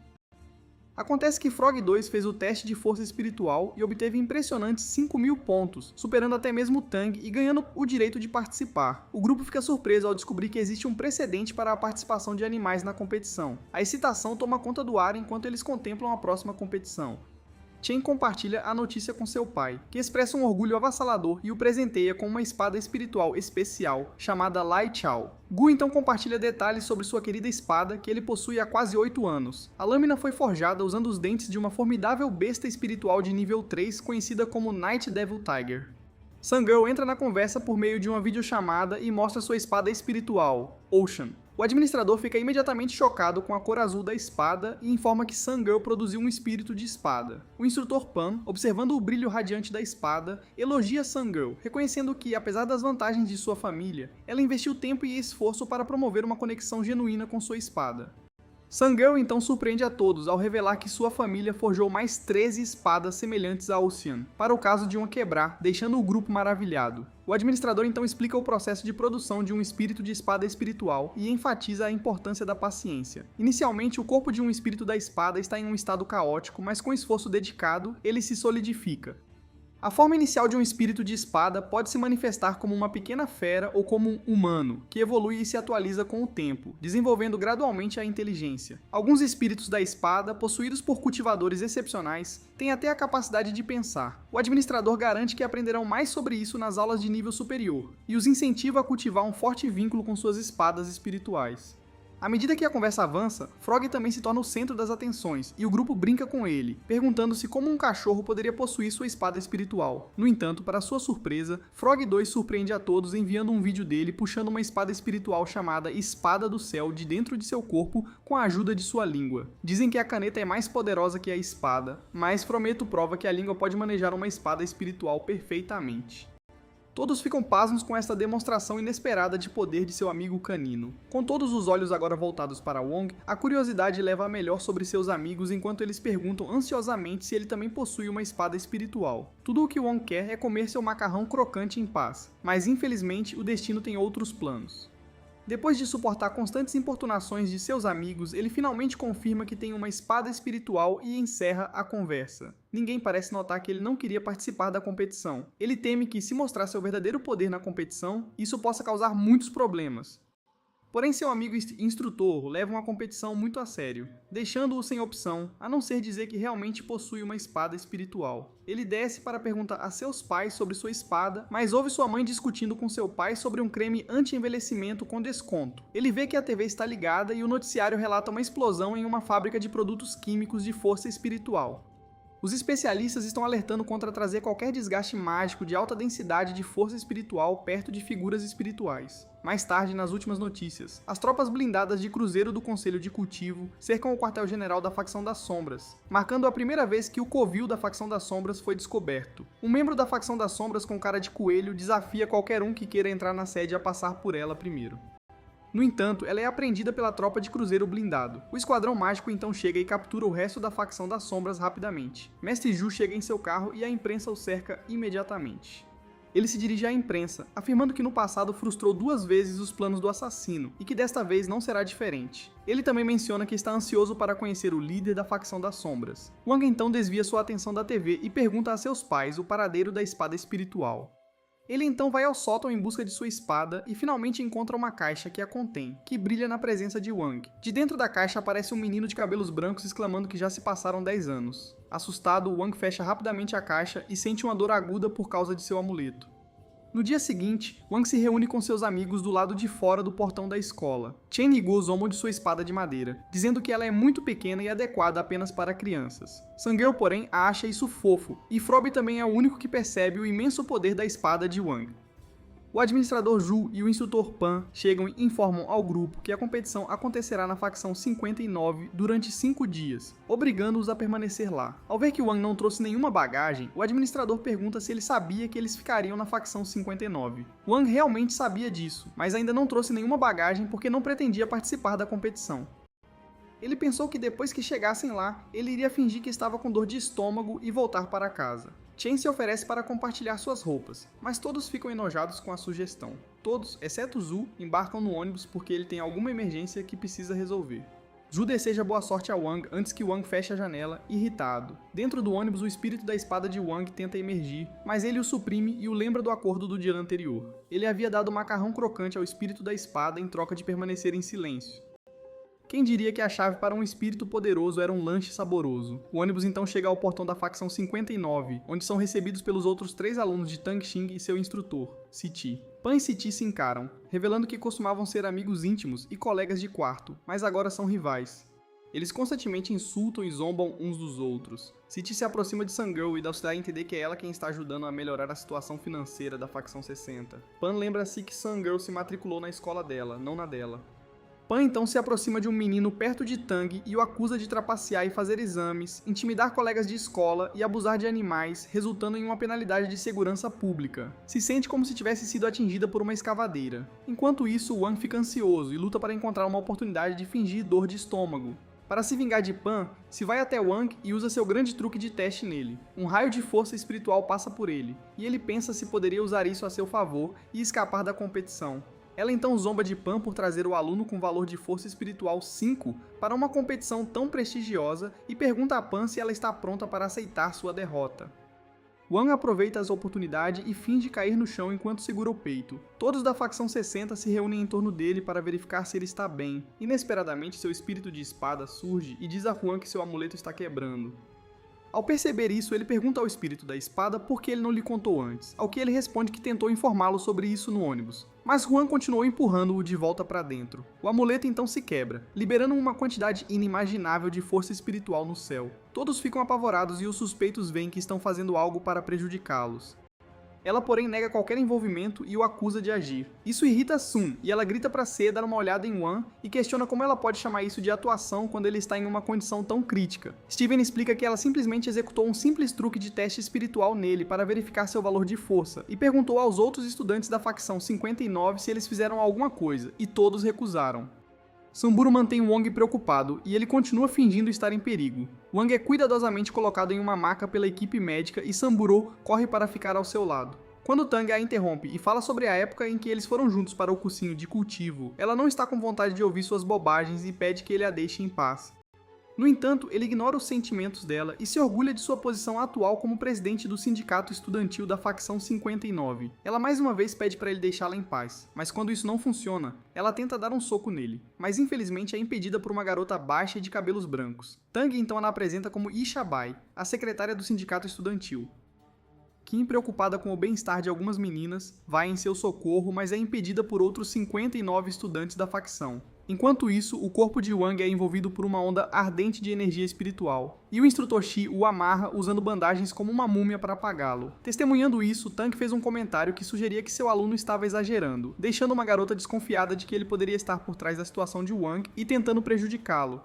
Acontece que Frog 2 fez o teste de força espiritual e obteve impressionantes 5.000 pontos, superando até mesmo Tang e ganhando o direito de participar. O grupo fica surpreso ao descobrir que existe um precedente para a participação de animais na competição. A excitação toma conta do ar enquanto eles contemplam a próxima competição. Chen compartilha a notícia com seu pai, que expressa um orgulho avassalador e o presenteia com uma espada espiritual especial, chamada Lai Chao. Gu então compartilha detalhes sobre sua querida espada, que ele possui há quase 8 anos. A lâmina foi forjada usando os dentes de uma formidável besta espiritual de nível 3, conhecida como Night Devil Tiger. Sun Girl entra na conversa por meio de uma videochamada e mostra sua espada espiritual, Ocean. O administrador fica imediatamente chocado com a cor azul da espada e informa que Sun Girl produziu um espírito de espada. O instrutor Pan, observando o brilho radiante da espada, elogia Sun Girl, reconhecendo que, apesar das vantagens de sua família, ela investiu tempo e esforço para promover uma conexão genuína com sua espada. Sun Girl então surpreende a todos ao revelar que sua família forjou mais 13 espadas semelhantes a Ocean, para o caso de uma quebrar, deixando o grupo maravilhado. O administrador então explica o processo de produção de um espírito de espada espiritual e enfatiza a importância da paciência. Inicialmente, o corpo de um espírito da espada está em um estado caótico, mas com esforço dedicado, ele se solidifica. A forma inicial de um espírito de espada pode se manifestar como uma pequena fera ou como um humano, que evolui e se atualiza com o tempo, desenvolvendo gradualmente a inteligência. Alguns espíritos da espada, possuídos por cultivadores excepcionais, têm até a capacidade de pensar. O administrador garante que aprenderão mais sobre isso nas aulas de nível superior, e os incentiva a cultivar um forte vínculo com suas espadas espirituais. À medida que a conversa avança, Frog também se torna o centro das atenções, e o grupo brinca com ele, perguntando-se como um cachorro poderia possuir sua espada espiritual. No entanto, para sua surpresa, Frog 2 surpreende a todos enviando um vídeo dele puxando uma espada espiritual chamada Espada do Céu de dentro de seu corpo com a ajuda de sua língua. Dizem que a caneta é mais poderosa que a espada, mas Frometo prova que a língua pode manejar uma espada espiritual perfeitamente. Todos ficam pasmos com esta demonstração inesperada de poder de seu amigo canino. Com todos os olhos agora voltados para Wong, a curiosidade leva a melhor sobre seus amigos enquanto eles perguntam ansiosamente se ele também possui uma espada espiritual. Tudo o que Wong quer é comer seu macarrão crocante em paz, mas infelizmente o destino tem outros planos. Depois de suportar constantes importunações de seus amigos, ele finalmente confirma que tem uma espada espiritual e encerra a conversa. Ninguém parece notar que ele não queria participar da competição. Ele teme que, se mostrar seu verdadeiro poder na competição, isso possa causar muitos problemas. Porém, seu amigo instrutor o leva uma competição muito a sério, deixando-o sem opção, a não ser dizer que realmente possui uma espada espiritual. Ele desce para perguntar a seus pais sobre sua espada, mas ouve sua mãe discutindo com seu pai sobre um creme anti-envelhecimento com desconto. Ele vê que a TV está ligada e o noticiário relata uma explosão em uma fábrica de produtos químicos de força espiritual. Os especialistas estão alertando contra trazer qualquer desgaste mágico de alta densidade de força espiritual perto de figuras espirituais. Mais tarde, nas últimas notícias, as tropas blindadas de Cruzeiro do Conselho de Cultivo cercam o quartel-general da Facção das Sombras, marcando a primeira vez que o covil da Facção das Sombras foi descoberto. Um membro da Facção das Sombras com cara de coelho desafia qualquer um que queira entrar na sede a passar por ela primeiro. No entanto, ela é apreendida pela tropa de Cruzeiro blindado. O Esquadrão Mágico então chega e captura o resto da Facção das Sombras rapidamente. Mestre Ju chega em seu carro e a imprensa o cerca imediatamente. Ele se dirige à imprensa, afirmando que no passado frustrou 2 vezes os planos do assassino e que desta vez não será diferente. Ele também menciona que está ansioso para conhecer o líder da Facção das Sombras. Wang então desvia sua atenção da TV e pergunta a seus pais o paradeiro da espada espiritual. Ele então vai ao sótão em busca de sua espada e finalmente encontra uma caixa que a contém, que brilha na presença de Wang. De dentro da caixa aparece um menino de cabelos brancos exclamando que já se passaram 10 anos. Assustado, Wang fecha rapidamente a caixa e sente uma dor aguda por causa de seu amuleto. No dia seguinte, Wang se reúne com seus amigos do lado de fora do portão da escola. Chen e Guo zombam de sua espada de madeira, dizendo que ela é muito pequena e adequada apenas para crianças. Sangirl, porém, acha isso fofo, e Frobe também é o único que percebe o imenso poder da espada de Wang. O administrador Ju e o instrutor Pan chegam e informam ao grupo que a competição acontecerá na facção 59 durante 5 dias, obrigando-os a permanecer lá. Ao ver que Wang não trouxe nenhuma bagagem, o administrador pergunta se ele sabia que eles ficariam na facção 59. Wang realmente sabia disso, mas ainda não trouxe nenhuma bagagem porque não pretendia participar da competição. Ele pensou que depois que chegassem lá, ele iria fingir que estava com dor de estômago e voltar para casa. Chen se oferece para compartilhar suas roupas, mas todos ficam enojados com a sugestão. Todos, exceto Zhu, embarcam no ônibus porque ele tem alguma emergência que precisa resolver. Zhu deseja boa sorte a Wang antes que Wang feche a janela, irritado. Dentro do ônibus, o espírito da espada de Wang tenta emergir, mas ele o suprime e o lembra do acordo do dia anterior. Ele havia dado macarrão crocante ao espírito da espada em troca de permanecer em silêncio. Quem diria que a chave para um espírito poderoso era um lanche saboroso? O ônibus então chega ao portão da facção 59, onde são recebidos pelos outros 3 alunos de Tang Xing e seu instrutor, Siti. Pan e Siti se encaram, revelando que costumavam ser amigos íntimos e colegas de quarto, mas agora são rivais. Eles constantemente insultam e zombam uns dos outros. Siti se aproxima de Sangirl e dá a entender que é ela quem está ajudando a melhorar a situação financeira da facção 60. Pan lembra-se que Sangirl se matriculou na escola dela, não na dela. Pan então se aproxima de um menino perto de Tang e o acusa de trapacear e fazer exames, intimidar colegas de escola e abusar de animais, resultando em uma penalidade de segurança pública. Se sente como se tivesse sido atingida por uma escavadeira. Enquanto isso, Wang fica ansioso e luta para encontrar uma oportunidade de fingir dor de estômago. Para se vingar de Pan, se vai até Wang e usa seu grande truque de teste nele. Um raio de força espiritual passa por ele, e ele pensa se poderia usar isso a seu favor e escapar da competição. Ela então zomba de Pan por trazer o aluno com valor de força espiritual 5 para uma competição tão prestigiosa e pergunta a Pan se ela está pronta para aceitar sua derrota. Wang aproveita as oportunidades e finge cair no chão enquanto segura o peito. Todos da facção 60 se reúnem em torno dele para verificar se ele está bem. Inesperadamente, seu espírito de espada surge e diz a Wang que seu amuleto está quebrando. Ao perceber isso, ele pergunta ao espírito da espada por que ele não lhe contou antes, ao que ele responde que tentou informá-lo sobre isso no ônibus. Mas Juan continuou empurrando-o de volta para dentro. O amuleto então se quebra, liberando uma quantidade inimaginável de força espiritual no céu. Todos ficam apavorados e os suspeitos veem que estão fazendo algo para prejudicá-los. Ela, porém, nega qualquer envolvimento e o acusa de agir. Isso irrita Sun, e ela grita para C dar uma olhada em Wan e questiona como ela pode chamar isso de atuação quando ele está em uma condição tão crítica. Steven explica que ela simplesmente executou um simples truque de teste espiritual nele para verificar seu valor de força, e perguntou aos outros estudantes da facção 59 se eles fizeram alguma coisa, e todos recusaram. Samburo mantém Wong preocupado e ele continua fingindo estar em perigo. Wang é cuidadosamente colocado em uma maca pela equipe médica e Samburo corre para ficar ao seu lado. Quando Tang a interrompe e fala sobre a época em que eles foram juntos para o cursinho de cultivo, ela não está com vontade de ouvir suas bobagens e pede que ele a deixe em paz. No entanto, ele ignora os sentimentos dela e se orgulha de sua posição atual como presidente do sindicato estudantil da facção 59. Ela mais uma vez pede para ele deixá-la em paz, mas quando isso não funciona, ela tenta dar um soco nele, mas infelizmente é impedida por uma garota baixa e de cabelos brancos. Tang então a apresenta como Ishabai, a secretária do sindicato estudantil. Kim, preocupada com o bem-estar de algumas meninas, vai em seu socorro, mas é impedida por outros 59 estudantes da facção. Enquanto isso, o corpo de Wang é envolvido por uma onda ardente de energia espiritual, e o instrutor Shi o amarra usando bandagens como uma múmia para apagá-lo. Testemunhando isso, Tang fez um comentário que sugeria que seu aluno estava exagerando, deixando uma garota desconfiada de que ele poderia estar por trás da situação de Wang e tentando prejudicá-lo.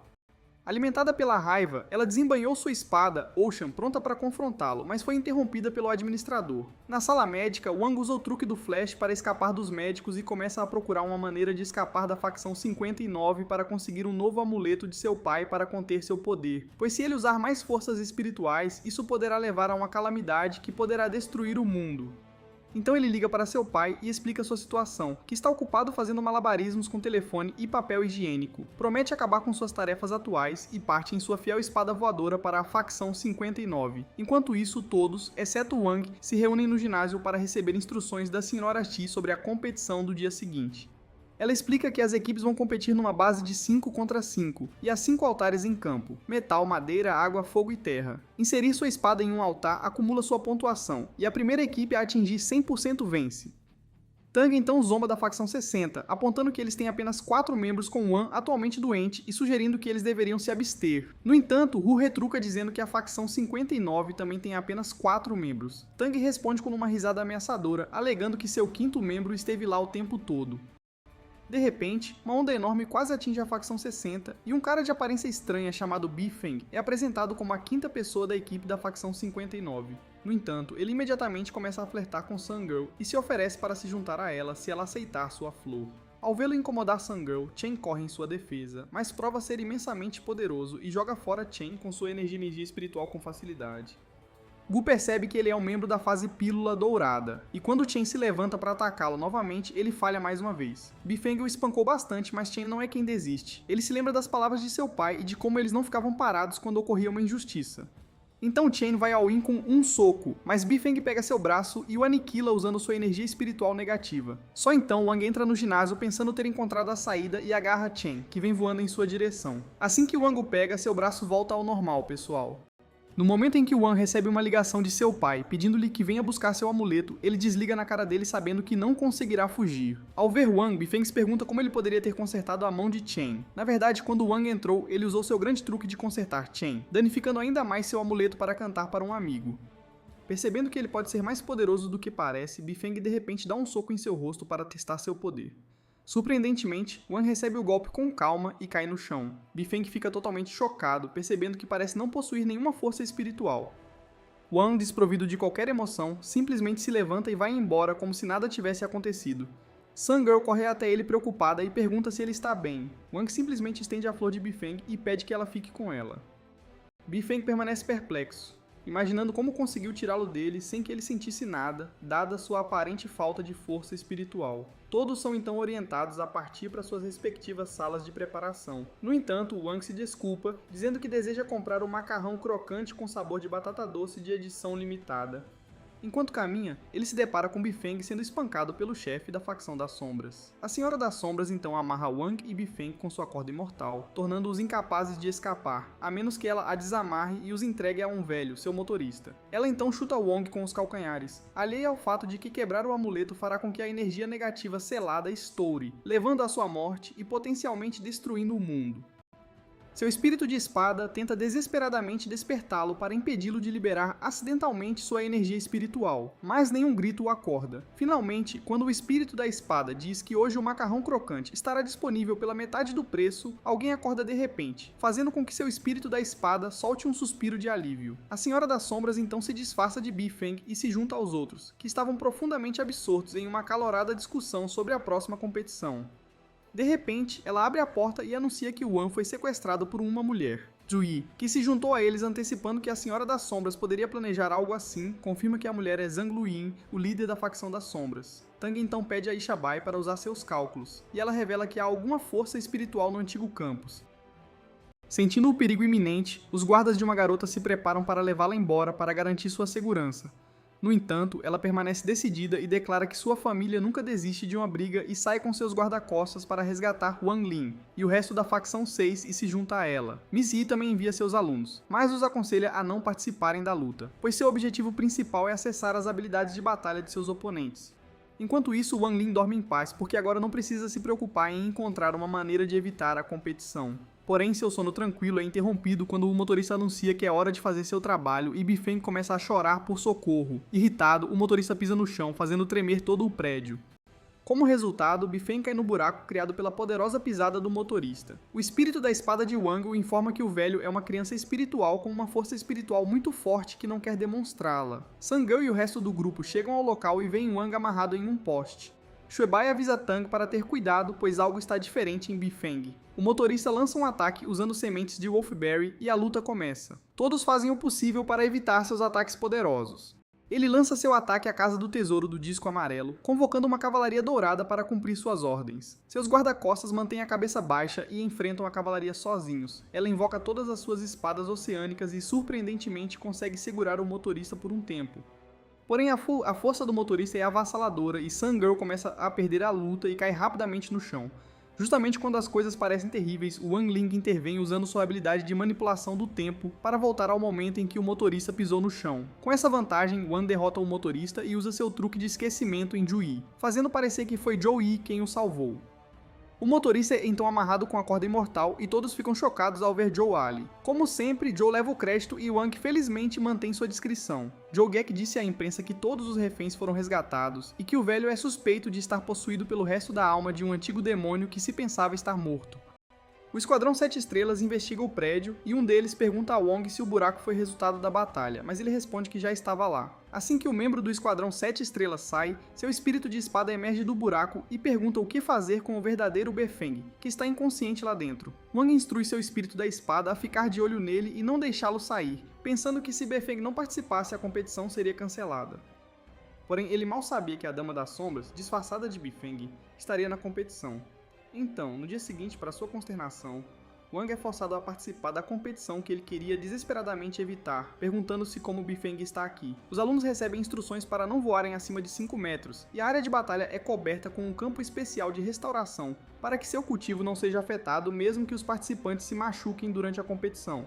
Alimentada pela raiva, ela desembainhou sua espada, Ocean, pronta para confrontá-lo, mas foi interrompida pelo administrador. Na sala médica, Wang usa o truque do Flash para escapar dos médicos e começa a procurar uma maneira de escapar da facção 59 para conseguir um novo amuleto de seu pai para conter seu poder, pois se ele usar mais forças espirituais, isso poderá levar a uma calamidade que poderá destruir o mundo. Então ele liga para seu pai e explica sua situação, que está ocupado fazendo malabarismos com telefone e papel higiênico. Promete acabar com suas tarefas atuais e parte em sua fiel espada voadora para a facção 59. Enquanto isso, todos, exceto Wang, se reúnem no ginásio para receber instruções da Sra. Chi sobre a competição do dia seguinte. Ela explica que as equipes vão competir numa base de 5 contra 5, e há 5 altares em campo: metal, madeira, água, fogo e terra. Inserir sua espada em um altar acumula sua pontuação, e a primeira equipe a atingir 100% vence. Tang então zomba da facção 60, apontando que eles têm apenas 4 membros com Wan atualmente doente e sugerindo que eles deveriam se abster. No entanto, Hu retruca dizendo que a facção 59 também tem apenas 4 membros. Tang responde com uma risada ameaçadora, alegando que seu 5º membro esteve lá o tempo todo. De repente, uma onda enorme quase atinge a facção 60 e um cara de aparência estranha chamado Bifeng é apresentado como a 5ª pessoa da equipe da facção 59. No entanto, ele imediatamente começa a flertar com Sun-Girl e se oferece para se juntar a ela se ela aceitar sua flor. Ao vê-lo incomodar Sun-Girl, Chen corre em sua defesa, mas prova ser imensamente poderoso e joga fora Chen com sua energia espiritual com facilidade. Gu percebe que ele é um membro da fase Pílula Dourada, e quando Chen se levanta para atacá-lo novamente, ele falha mais uma vez. Bifeng o espancou bastante, mas Chen não é quem desiste. Ele se lembra das palavras de seu pai e de como eles não ficavam parados quando ocorria uma injustiça. Então Chen vai ao Yin com um soco, mas Bifeng pega seu braço e o aniquila usando sua energia espiritual negativa. Só então Wang entra no ginásio pensando ter encontrado a saída e agarra Chen, que vem voando em sua direção. Assim que Wang o pega, seu braço volta ao normal, pessoal. No momento em que Wan recebe uma ligação de seu pai, pedindo-lhe que venha buscar seu amuleto, ele desliga na cara dele sabendo que não conseguirá fugir. Ao ver Wang, Bifeng se pergunta como ele poderia ter consertado a mão de Chen. Na verdade, quando Wang entrou, ele usou seu grande truque de consertar Chen, danificando ainda mais seu amuleto para cantar para um amigo. Percebendo que ele pode ser mais poderoso do que parece, Bifeng de repente dá um soco em seu rosto para testar seu poder. Surpreendentemente, Wan recebe o golpe com calma e cai no chão. Bifeng fica totalmente chocado, percebendo que parece não possuir nenhuma força espiritual. Wan, desprovido de qualquer emoção, simplesmente se levanta e vai embora como se nada tivesse acontecido. Sun-Girl corre até ele preocupada e pergunta se ele está bem. Wang simplesmente estende a flor de Bifeng e pede que ela fique com ela. Bifeng permanece perplexo, imaginando como conseguiu tirá-lo dele sem que ele sentisse nada, dada sua aparente falta de força espiritual. Todos são então orientados a partir para suas respectivas salas de preparação. No entanto, Wang se desculpa, dizendo que deseja comprar um macarrão crocante com sabor de batata doce de edição limitada. Enquanto caminha, ele se depara com Bifeng sendo espancado pelo chefe da facção das sombras. A Senhora das Sombras então amarra Wang e Bifeng com sua corda imortal, tornando-os incapazes de escapar, a menos que ela a desamarre e os entregue a um velho, seu motorista. Ela então chuta Wang com os calcanhares, alheia ao fato de que quebrar o amuleto fará com que a energia negativa selada estoure, levando à sua morte e potencialmente destruindo o mundo. Seu espírito de espada tenta desesperadamente despertá-lo para impedi-lo de liberar acidentalmente sua energia espiritual, mas nenhum grito o acorda. Finalmente, quando o espírito da espada diz que hoje o macarrão crocante estará disponível pela metade do preço, alguém acorda de repente, fazendo com que seu espírito da espada solte um suspiro de alívio. A Senhora das Sombras então se disfarça de Bifeng e se junta aos outros, que estavam profundamente absortos em uma acalorada discussão sobre a próxima competição. De repente, ela abre a porta e anuncia que Wan foi sequestrado por uma mulher. Zhuyi, que se juntou a eles antecipando que a Senhora das Sombras poderia planejar algo assim, confirma que a mulher é Zhang Luyin, o líder da facção das sombras. Tang então pede a Ishabai para usar seus cálculos, e ela revela que há alguma força espiritual no antigo campus. Sentindo o perigo iminente, os guardas de uma garota se preparam para levá-la embora para garantir sua segurança. No entanto, ela permanece decidida e declara que sua família nunca desiste de uma briga e sai com seus guarda-costas para resgatar Wang Lin e o resto da facção 6 e se junta a ela. Miss Yi também envia seus alunos, mas os aconselha a não participarem da luta, pois seu objetivo principal é acessar as habilidades de batalha de seus oponentes. Enquanto isso, Wang Lin dorme em paz porque agora não precisa se preocupar em encontrar uma maneira de evitar a competição. Porém, seu sono tranquilo é interrompido quando o motorista anuncia que é hora de fazer seu trabalho e Bifeng começa a chorar por socorro. Irritado, o motorista pisa no chão, fazendo tremer todo o prédio. Como resultado, Bifeng cai no buraco criado pela poderosa pisada do motorista. O espírito da espada de Wang o informa que o velho é uma criança espiritual com uma força espiritual muito forte que não quer demonstrá-la. Sangeu e o resto do grupo chegam ao local e veem Wang amarrado em um poste. Xuebai avisa Tang para ter cuidado, pois algo está diferente em Bifeng. O motorista lança um ataque usando sementes de Wolfberry e a luta começa. Todos fazem o possível para evitar seus ataques poderosos. Ele lança seu ataque à Casa do Tesouro do Disco Amarelo, convocando uma cavalaria dourada para cumprir suas ordens. Seus guarda-costas mantêm a cabeça baixa e enfrentam a cavalaria sozinhos. Ela invoca todas as suas espadas oceânicas e surpreendentemente consegue segurar o motorista por um tempo. Porém, a força do motorista é avassaladora e Sangirl começa a perder a luta e cai rapidamente no chão. Justamente quando as coisas parecem terríveis, Wang Ling intervém usando sua habilidade de manipulação do tempo para voltar ao momento em que o motorista pisou no chão. Com essa vantagem, Wang derrota o motorista e usa seu truque de esquecimento em Zhuyi, fazendo parecer que foi Zhou Yi quem o salvou. O motorista é então amarrado com a corda imortal e todos ficam chocados ao ver Zhou Ali. Como sempre, Zhou leva o crédito e Wang felizmente mantém sua discrição. Zhou Gek disse à imprensa que todos os reféns foram resgatados e que o velho é suspeito de estar possuído pelo resto da alma de um antigo demônio que se pensava estar morto. O Esquadrão 7 Estrelas investiga o prédio e um deles pergunta a Wong se o buraco foi resultado da batalha, mas ele responde que já estava lá. Assim que o membro do Esquadrão 7 Estrelas sai, seu espírito de espada emerge do buraco e pergunta o que fazer com o verdadeiro Bifeng, que está inconsciente lá dentro. Wang instrui seu espírito da espada a ficar de olho nele e não deixá-lo sair, pensando que se Bifeng não participasse a competição seria cancelada. Porém, ele mal sabia que a Dama das Sombras, disfarçada de Bifeng, estaria na competição. Então, no dia seguinte, para sua consternação, Wang é forçado a participar da competição que ele queria desesperadamente evitar, perguntando-se como Bifeng está aqui. Os alunos recebem instruções para não voarem acima de 5 metros, e a área de batalha é coberta com um campo especial de restauração, para que seu cultivo não seja afetado mesmo que os participantes se machuquem durante a competição.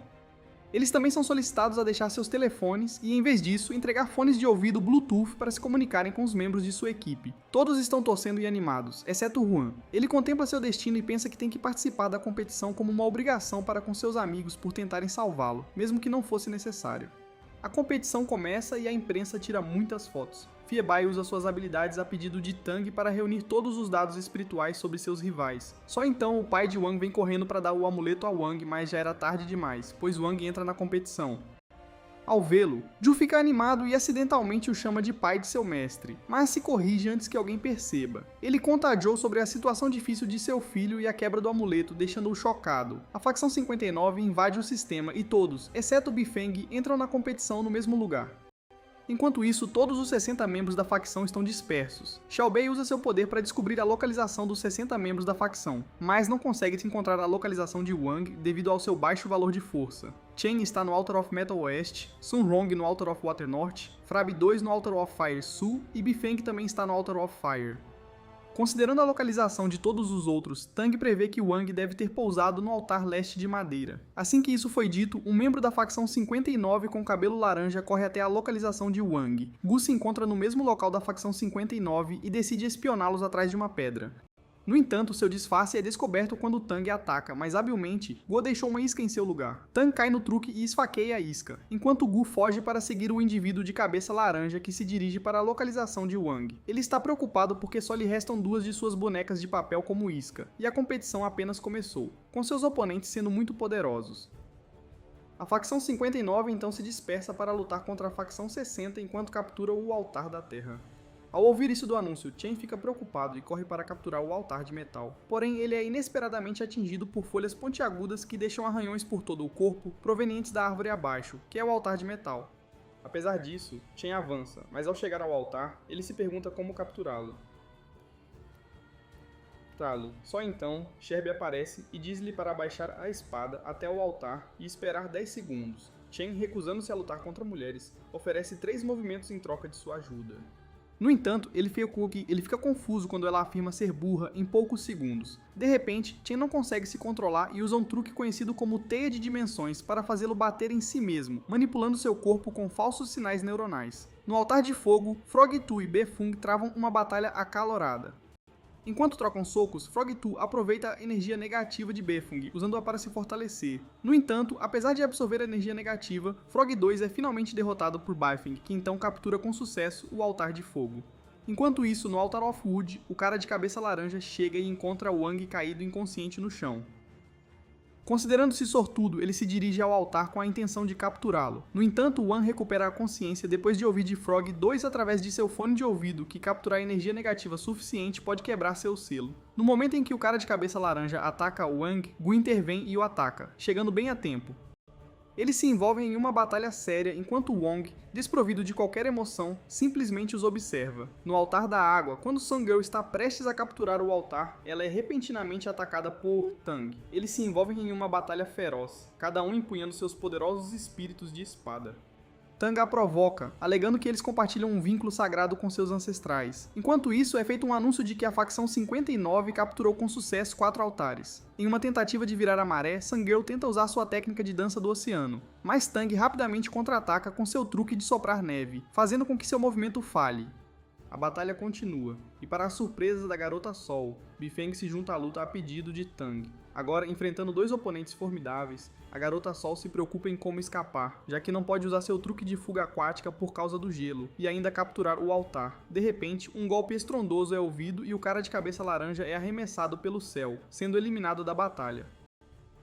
Eles também são solicitados a deixar seus telefones e, em vez disso, entregar fones de ouvido Bluetooth para se comunicarem com os membros de sua equipe. Todos estão torcendo e animados, exceto Juan. Ele contempla seu destino e pensa que tem que participar da competição como uma obrigação para com seus amigos por tentarem salvá-lo, mesmo que não fosse necessário. A competição começa e a imprensa tira muitas fotos. Fiebai usa suas habilidades a pedido de Tang para reunir todos os dados espirituais sobre seus rivais. Só então o pai de Wang vem correndo para dar o amuleto a Wang, mas já era tarde demais, pois Wang entra na competição. Ao vê-lo, Zhu fica animado e acidentalmente o chama de pai de seu mestre, mas se corrige antes que alguém perceba. Ele conta a Zhou sobre a situação difícil de seu filho e a quebra do amuleto, deixando-o chocado. A facção 59 invade o sistema e todos, exceto Bifeng, entram na competição no mesmo lugar. Enquanto isso, todos os 60 membros da facção estão dispersos. Xiao Bei usa seu poder para descobrir a localização dos 60 membros da facção, mas não consegue encontrar a localização de Wang devido ao seu baixo valor de força. Chen está no Altar of Metal Oeste, Sun Hong no Altar of Water Norte, Frab 2 no Altar of Fire Sul e Bifeng também está no Altar of Fire. Considerando a localização de todos os outros, Tang prevê que Wang deve ter pousado no altar leste de madeira. Assim que isso foi dito, um membro da facção 59 com cabelo laranja corre até a localização de Wang. Gu se encontra no mesmo local da facção 59 e decide espioná-los atrás de uma pedra. No entanto, seu disfarce é descoberto quando Tang ataca, mas habilmente, Gu deixou uma isca em seu lugar. Tang cai no truque e esfaqueia a isca, enquanto Gu foge para seguir o indivíduo de cabeça laranja que se dirige para a localização de Wang. Ele está preocupado porque só lhe restam 2 de suas bonecas de papel como isca, e a competição apenas começou, com seus oponentes sendo muito poderosos. A facção 59 então se dispersa para lutar contra a facção 60 enquanto captura o Altar da Terra. Ao ouvir isso do anúncio, Chen fica preocupado e corre para capturar o altar de metal. Porém, ele é inesperadamente atingido por folhas pontiagudas que deixam arranhões por todo o corpo, provenientes da árvore abaixo, que é o altar de metal. Apesar disso, Chen avança, mas ao chegar ao altar, ele se pergunta como capturá-lo. Só então, Sherby aparece e diz-lhe para abaixar a espada até o altar e esperar 10 segundos. Chen, recusando-se a lutar contra mulheres, oferece 3 movimentos em troca de sua ajuda. No entanto, ele fica confuso quando ela afirma ser burra em poucos segundos. De repente, Chen não consegue se controlar e usa um truque conhecido como teia de dimensões para fazê-lo bater em si mesmo, manipulando seu corpo com falsos sinais neuronais. No altar de fogo, Frog 2 e Befeng travam uma batalha acalorada. Enquanto trocam socos, Frog 2 aproveita a energia negativa de Befeng, usando-a para se fortalecer. No entanto, apesar de absorver a energia negativa, Frog 2 é finalmente derrotado por Bifeng, que então captura com sucesso o Altar de Fogo. Enquanto isso, no Altar of Wood, o cara de cabeça laranja chega e encontra Wang caído inconsciente no chão. Considerando-se sortudo, ele se dirige ao altar com a intenção de capturá-lo. No entanto, Wang recupera a consciência depois de ouvir de Frog 2 através de seu fone de ouvido que capturar energia negativa suficiente pode quebrar seu selo. No momento em que o cara de cabeça laranja ataca Wang, Gu intervém e o ataca, chegando bem a tempo. Eles se envolvem em uma batalha séria enquanto Wang, desprovido de qualquer emoção, simplesmente os observa. No altar da água, quando Sun Girl está prestes a capturar o altar, ela é repentinamente atacada por Tang. Eles se envolvem em uma batalha feroz, cada um empunhando seus poderosos espíritos de espada. Tang a provoca, alegando que eles compartilham um vínculo sagrado com seus ancestrais. Enquanto isso, é feito um anúncio de que a facção 59 capturou com sucesso 4 altares. Em uma tentativa de virar a maré, Sun Girl tenta usar sua técnica de dança do oceano, mas Tang rapidamente contra-ataca com seu truque de soprar neve, fazendo com que seu movimento falhe. A batalha continua, e para a surpresa da Garota Sol, Bifeng se junta à luta a pedido de Tang. Agora, enfrentando 2 oponentes formidáveis, a Garota Sol se preocupa em como escapar, já que não pode usar seu truque de fuga aquática por causa do gelo, e ainda capturar o altar. De repente, um golpe estrondoso é ouvido e o cara de cabeça laranja é arremessado pelo céu, sendo eliminado da batalha.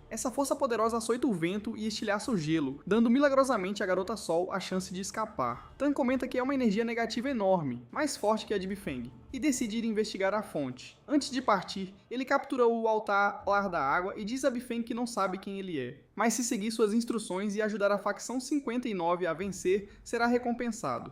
Essa força poderosa açoita o vento e estilhaça o gelo, dando milagrosamente à Garota Sol a chance de escapar. Tan comenta que é uma energia negativa enorme, mais forte que a de Bifeng, e decide ir investigar a fonte. Antes de partir, ele captura o altar da água e diz a Bifeng que não sabe quem ele é, mas se seguir suas instruções e ajudar a facção 59 a vencer, será recompensado.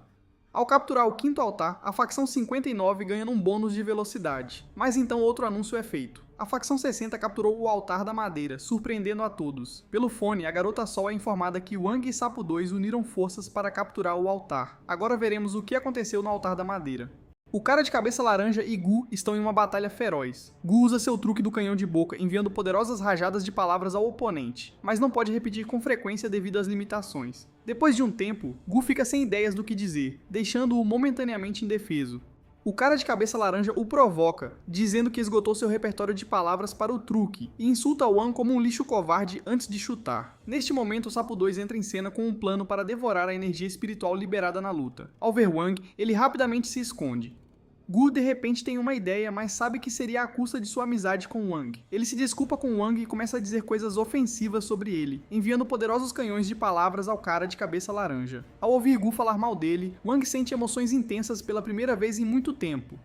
Ao capturar o 5º altar, a facção 59 ganha um bônus de velocidade. Mas então outro anúncio é feito. A facção 60 capturou o altar da madeira, surpreendendo a todos. Pelo fone, a Garota Sol é informada que Wang e Sapo 2 uniram forças para capturar o altar. Agora veremos o que aconteceu no altar da madeira. O cara de cabeça laranja e Gu estão em uma batalha feroz. Gu usa seu truque do canhão de boca, enviando poderosas rajadas de palavras ao oponente, mas não pode repetir com frequência devido às limitações. Depois de um tempo, Gu fica sem ideias do que dizer, deixando-o momentaneamente indefeso. O cara de cabeça laranja o provoca, dizendo que esgotou seu repertório de palavras para o truque, e insulta Wang como um lixo covarde antes de chutar. Neste momento, o Sapo 2 entra em cena com um plano para devorar a energia espiritual liberada na luta. Ao ver Wang, ele rapidamente se esconde. Gu de repente tem uma ideia, mas sabe que seria à custa de sua amizade com Wang. Ele se desculpa com Wang e começa a dizer coisas ofensivas sobre ele, enviando poderosos canhões de palavras ao cara de cabeça laranja. Ao ouvir Gu falar mal dele, Wang sente emoções intensas pela primeira vez em muito tempo.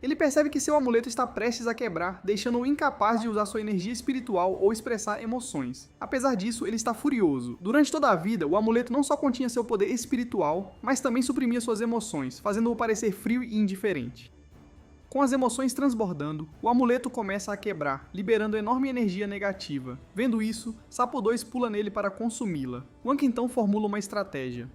Ele percebe que seu amuleto está prestes a quebrar, deixando-o incapaz de usar sua energia espiritual ou expressar emoções. Apesar disso, ele está furioso. Durante toda a vida, o amuleto não só continha seu poder espiritual, mas também suprimia suas emoções, fazendo-o parecer frio e indiferente. Com as emoções transbordando, o amuleto começa a quebrar, liberando enorme energia negativa. Vendo isso, Sapo 2 pula nele para consumi-la. Wang então formula uma estratégia.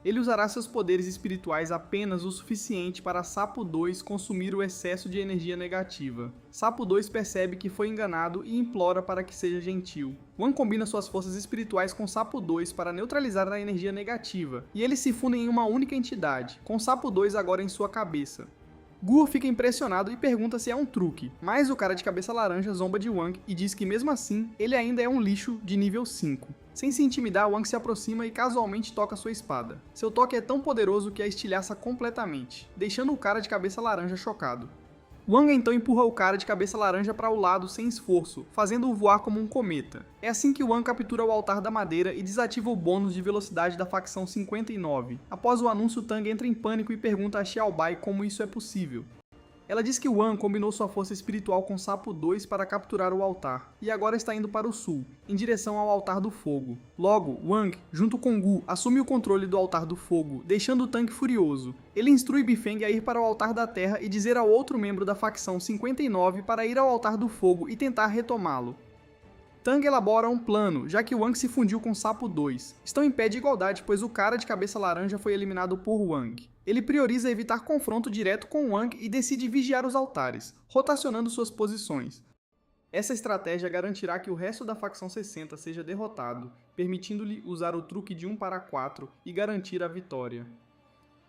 Ele usará seus poderes espirituais apenas o suficiente para Sapo 2 consumir o excesso de energia negativa. Sapo 2 percebe que foi enganado e implora para que seja gentil. Wang combina suas forças espirituais com Sapo 2 para neutralizar a energia negativa, e eles se fundem em uma única entidade, com Sapo 2 agora em sua cabeça. Guo fica impressionado e pergunta se é um truque, mas o cara de cabeça laranja zomba de Wang e diz que mesmo assim, ele ainda é um lixo de nível 5. Sem se intimidar, Wang se aproxima e casualmente toca sua espada. Seu toque é tão poderoso que a estilhaça completamente, deixando o cara de cabeça laranja chocado. Wang então empurra o cara de cabeça laranja para o lado sem esforço, fazendo-o voar como um cometa. É assim que Wang captura o altar da madeira e desativa o bônus de velocidade da facção 59. Após o anúncio, Tang entra em pânico e pergunta a Xiaobai como isso é possível. Ela diz que Wang combinou sua força espiritual com Sapo 2 para capturar o altar, e agora está indo para o sul, em direção ao altar do fogo. Logo, Wang, junto com Gu, assume o controle do altar do fogo, deixando o Tang furioso. Ele instrui Bifeng a ir para o altar da terra e dizer ao outro membro da facção 59 para ir ao altar do fogo e tentar retomá-lo. Tang elabora um plano, já que Wang se fundiu com Sapo 2. Estão em pé de igualdade, pois o cara de cabeça laranja foi eliminado por Wang. Ele prioriza evitar confronto direto com Wang e decide vigiar os altares, rotacionando suas posições. Essa estratégia garantirá que o resto da facção 60 seja derrotado, permitindo-lhe usar o truque de 1 para 4 e garantir a vitória.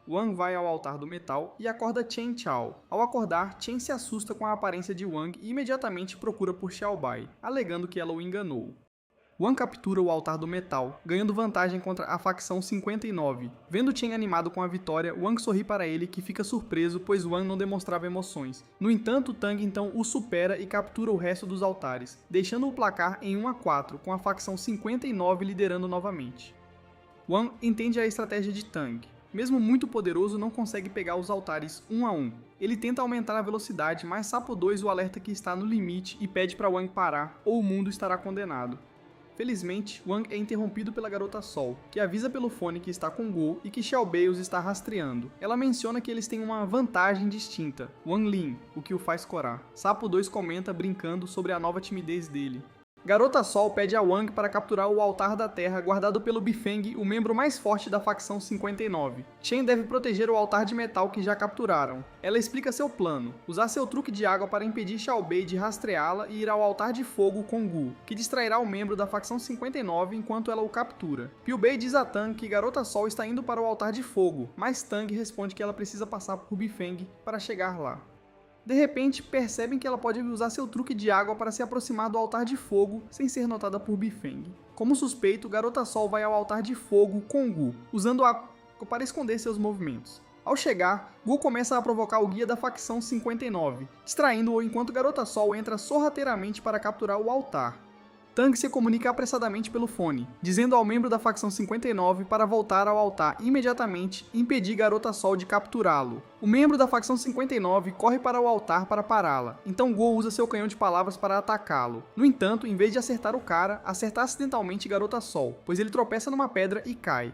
Wang vai ao altar do metal e acorda Chen Chao. Ao acordar, Chen se assusta com a aparência de Wang e imediatamente procura por Xiaobai, alegando que ela o enganou. Wang captura o altar do metal, ganhando vantagem contra a facção 59. Vendo Chen animado com a vitória, Wang sorri para ele, que fica surpreso, pois Wang não demonstrava emoções. No entanto, Tang então o supera e captura o resto dos altares, deixando o placar em 1 a 4, com a facção 59 liderando novamente. Wang entende a estratégia de Tang. Mesmo muito poderoso, não consegue pegar os altares 1 a 1. Ele tenta aumentar a velocidade, mas Sapo 2 o alerta que está no limite e pede para Wang parar, ou o mundo estará condenado. Felizmente, Wang é interrompido pela Garota Sol, que avisa pelo fone que está com Guo e que Xiaobei os está rastreando. Ela menciona que eles têm uma vantagem distinta, Wang Lin, o que o faz corar. Sapo 2 comenta brincando sobre a nova timidez dele. Garota Sol pede a Wang para capturar o altar da terra guardado pelo Bifeng, o membro mais forte da facção 59. Chen deve proteger o altar de metal que já capturaram. Ela explica seu plano, usar seu truque de água para impedir Xiaobei de rastreá-la e ir ao altar de fogo com Gu, que distrairá o membro da facção 59 enquanto ela o captura. Piu Bei diz a Tang que Garota Sol está indo para o altar de fogo, mas Tang responde que ela precisa passar por Bifeng para chegar lá. De repente, percebem que ela pode usar seu truque de água para se aproximar do altar de fogo sem ser notada por Bifeng. Como suspeito, Garota Sol vai ao altar de fogo com Gu, usando a para esconder seus movimentos. Ao chegar, Gu começa a provocar o guia da facção 59, distraindo-o enquanto Garota Sol entra sorrateiramente para capturar o altar. Tang se comunica apressadamente pelo fone, dizendo ao membro da facção 59 para voltar ao altar imediatamente e impedir Garota Sol de capturá-lo. O membro da facção 59 corre para o altar para pará-la, então Guo usa seu canhão de palavras para atacá-lo. No entanto, em vez de acertar o cara, acerta acidentalmente Garota Sol, pois ele tropeça numa pedra e cai.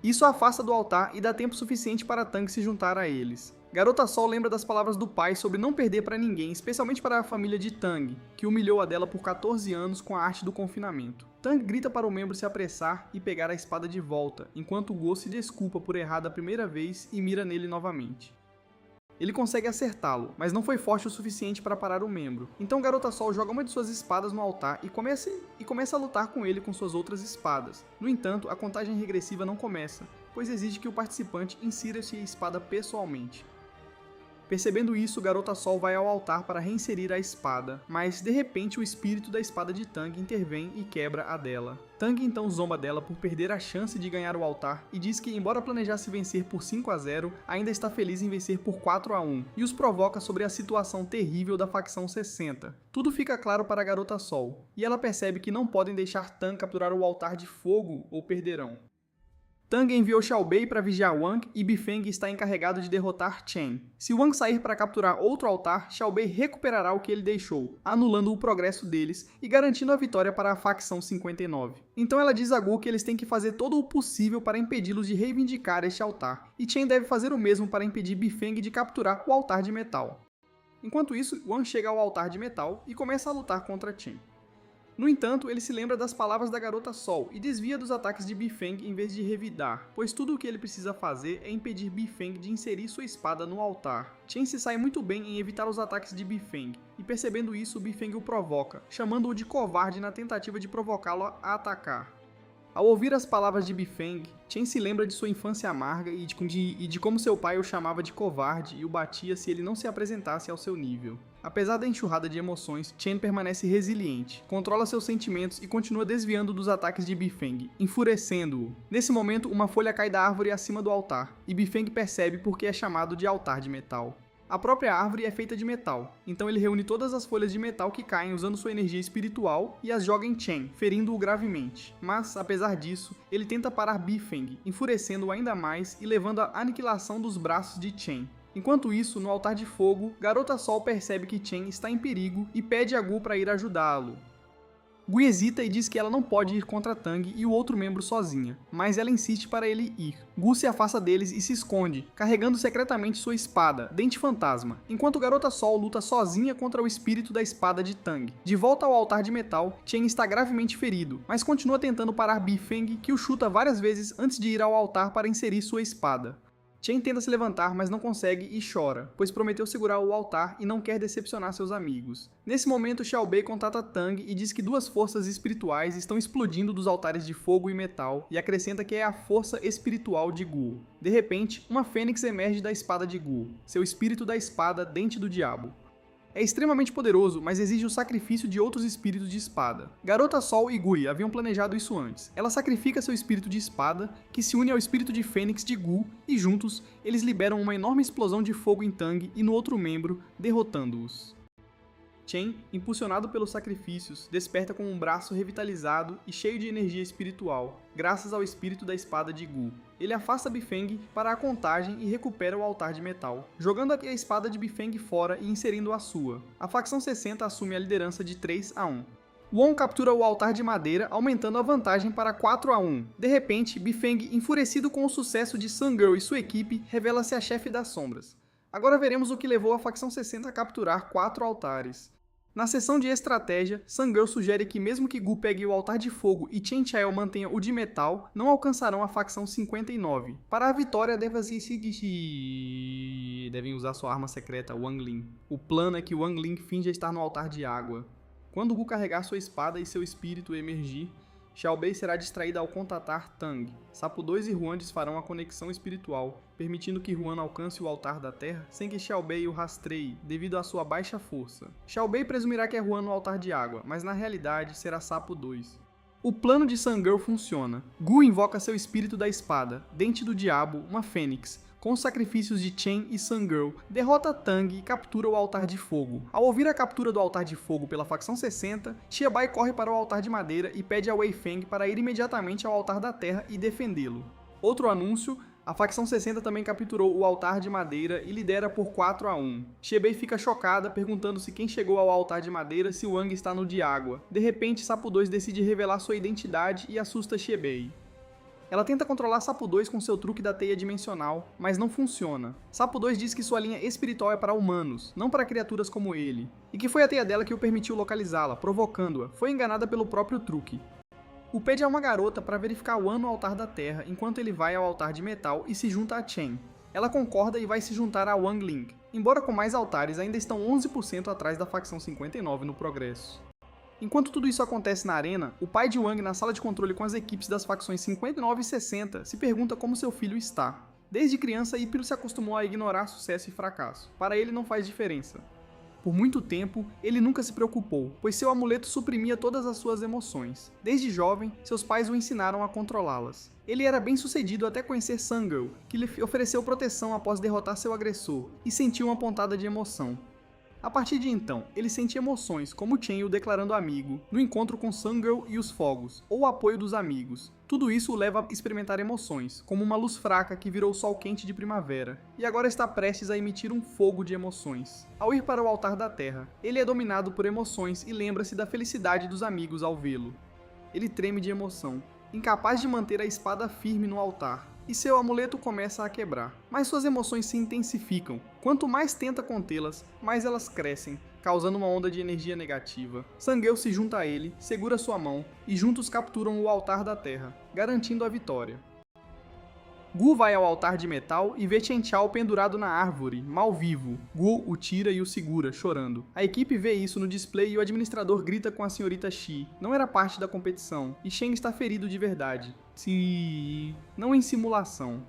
Isso a afasta do altar e dá tempo suficiente para Tang se juntar a eles. Garota Sol lembra das palavras do pai sobre não perder para ninguém, especialmente para a família de Tang, que humilhou a dela por 14 anos com a arte do confinamento. Tang grita para o membro se apressar e pegar a espada de volta, enquanto Guo se desculpa por errar da primeira vez e mira nele novamente. Ele consegue acertá-lo, mas não foi forte o suficiente para parar o membro. Então Garota Sol joga uma de suas espadas no altar e começa a lutar com ele com suas outras espadas. No entanto, a contagem regressiva não começa, pois exige que o participante insira sua espada pessoalmente. Percebendo isso, Garota Sol vai ao altar para reinserir a espada, mas de repente o espírito da espada de Tang intervém e quebra a dela. Tang então zomba dela por perder a chance de ganhar o altar e diz que, embora planejasse vencer por 5 a 0, ainda está feliz em vencer por 4 a 1, e os provoca sobre a situação terrível da facção 60. Tudo fica claro para a Garota Sol, e ela percebe que não podem deixar Tang capturar o altar de fogo ou perderão. Tang enviou Xiaobei para vigiar Wang e Bifeng está encarregado de derrotar Chen. Se Wang sair para capturar outro altar, Xiaobei recuperará o que ele deixou, anulando o progresso deles e garantindo a vitória para a facção 59. Então ela diz a Gu que eles têm que fazer todo o possível para impedi-los de reivindicar este altar, e Chen deve fazer o mesmo para impedir Bifeng de capturar o altar de metal. Enquanto isso, Wang chega ao altar de metal e começa a lutar contra Chen. No entanto, ele se lembra das palavras da Garota Sol e desvia dos ataques de Bifeng em vez de revidar, pois tudo o que ele precisa fazer é impedir Bifeng de inserir sua espada no altar. Chen se sai muito bem em evitar os ataques de Bifeng, e percebendo isso, Bifeng o provoca, chamando-o de covarde na tentativa de provocá-lo a atacar. Ao ouvir as palavras de Bifeng, Chen se lembra de sua infância amarga e de como seu pai o chamava de covarde e o batia se ele não se apresentasse ao seu nível. Apesar da enxurrada de emoções, Chen permanece resiliente, controla seus sentimentos e continua desviando dos ataques de Bifeng, enfurecendo-o. Nesse momento, uma folha cai da árvore acima do altar, e Bifeng percebe porque é chamado de altar de metal. A própria árvore é feita de metal, então ele reúne todas as folhas de metal que caem usando sua energia espiritual e as joga em Chen, ferindo-o gravemente. Mas, apesar disso, ele tenta parar Bifeng, enfurecendo-o ainda mais e levando à aniquilação dos braços de Chen. Enquanto isso, no altar de fogo, Garota Sol percebe que Chen está em perigo e pede a Gu para ir ajudá-lo. Gu hesita e diz que ela não pode ir contra Tang e o outro membro sozinha, mas ela insiste para ele ir. Gu se afasta deles e se esconde, carregando secretamente sua espada, Dente Fantasma, enquanto Garota Sol luta sozinha contra o espírito da espada de Tang. De volta ao altar de metal, Chen está gravemente ferido, mas continua tentando parar Bifeng, que o chuta várias vezes antes de ir ao altar para inserir sua espada. Chen tenta se levantar, mas não consegue e chora, pois prometeu segurar o altar e não quer decepcionar seus amigos. Nesse momento, Xiaobei contata Tang e diz que duas forças espirituais estão explodindo dos altares de fogo e metal, e acrescenta que é a força espiritual de Gu. De repente, uma fênix emerge da espada de Gu, seu espírito da espada, Dente do Diabo. É extremamente poderoso, mas exige o sacrifício de outros espíritos de espada. Garota Sol e Gui haviam planejado isso antes. Ela sacrifica seu espírito de espada, que se une ao espírito de Fênix de Gu, e juntos, eles liberam uma enorme explosão de fogo em Tang e no outro membro, derrotando-os. Chen, impulsionado pelos sacrifícios, desperta com um braço revitalizado e cheio de energia espiritual, graças ao espírito da espada de Gu. Ele afasta Bifeng para a contagem e recupera o altar de metal, jogando a espada de Bifeng fora e inserindo a sua. A facção 60 assume a liderança de 3-1. Wong captura o altar de madeira, aumentando a vantagem para 4-1. De repente, Bifeng, enfurecido com o sucesso de Sun Girl e sua equipe, revela-se a chefe das sombras. Agora veremos o que levou a facção 60 a capturar 4 altares. Na sessão de estratégia, Sun Girl sugere que mesmo que Gu pegue o altar de fogo e Chen Chael mantenha o de metal, não alcançarão a facção 59. Para a vitória, devem usar sua arma secreta, Wang Ling. O plano é que Wang Ling finja estar no altar de água. Quando Gu carregar sua espada e seu espírito emergir, Xiaobei será distraída ao contatar Tang. Sapo 2 e Huan desfarão a conexão espiritual, permitindo que Huan alcance o altar da terra sem que Xiaobei o rastreie, devido à sua baixa força. Xiaobei presumirá que é Huan no altar de água, mas na realidade será Sapo 2. O plano de Sun Girl funciona. Gu invoca seu espírito da espada, Dente do Diabo, uma fênix, com os sacrifícios de Chen e Sun Girl, derrota Tang e captura o altar de fogo. Ao ouvir a captura do altar de fogo pela facção 60, Xiaobai corre para o altar de madeira e pede a Wei Feng para ir imediatamente ao altar da terra e defendê-lo. Outro anúncio, a facção 60 também capturou o altar de madeira e lidera por 4-1. Xiaobai fica chocada, perguntando se quem chegou ao altar de madeira se Wang está no de água. De repente, Sapo 2 decide revelar sua identidade e assusta Xiaobai. Ela tenta controlar Sapo 2 com seu truque da teia dimensional, mas não funciona. Sapo 2 diz que sua linha espiritual é para humanos, não para criaturas como ele, e que foi a teia dela que o permitiu localizá-la, provocando-a. Foi enganada pelo próprio truque. O pede a uma garota para verificar o ano no altar da terra, enquanto ele vai ao altar de metal e se junta a Chen. Ela concorda e vai se juntar a Wang Ling. Embora com mais altares, ainda estão 11% atrás da facção 59 no progresso. Enquanto tudo isso acontece na arena, o pai de Wang na sala de controle com as equipes das facções 59 e 60 se pergunta como seu filho está. Desde criança, Ipiro se acostumou a ignorar sucesso e fracasso. Para ele não faz diferença. Por muito tempo, ele nunca se preocupou, pois seu amuleto suprimia todas as suas emoções. Desde jovem, seus pais o ensinaram a controlá-las. Ele era bem sucedido até conhecer Sun Girl, que lhe ofereceu proteção após derrotar seu agressor, e sentiu uma pontada de emoção. A partir de então, ele sente emoções, como Chen o declarando amigo, no encontro com Sun-Girl e os fogos, ou o apoio dos amigos. Tudo isso o leva a experimentar emoções, como uma luz fraca que virou sol quente de primavera, e agora está prestes a emitir um fogo de emoções. Ao ir para o altar da terra, ele é dominado por emoções e lembra-se da felicidade dos amigos ao vê-lo. Ele treme de emoção, incapaz de manter a espada firme no altar, e seu amuleto começa a quebrar. Mas suas emoções se intensificam. Quanto mais tenta contê-las, mais elas crescem, causando uma onda de energia negativa. Sangeu se junta a ele, segura sua mão, e juntos capturam o altar da terra, garantindo a vitória. Gu vai ao altar de metal e vê Chen Chao pendurado na árvore, mal vivo. Gu o tira e o segura, chorando. A equipe vê isso no display e o administrador grita com a senhorita Shi. Não era parte da competição, e Shen está ferido de verdade. Sim, não em simulação.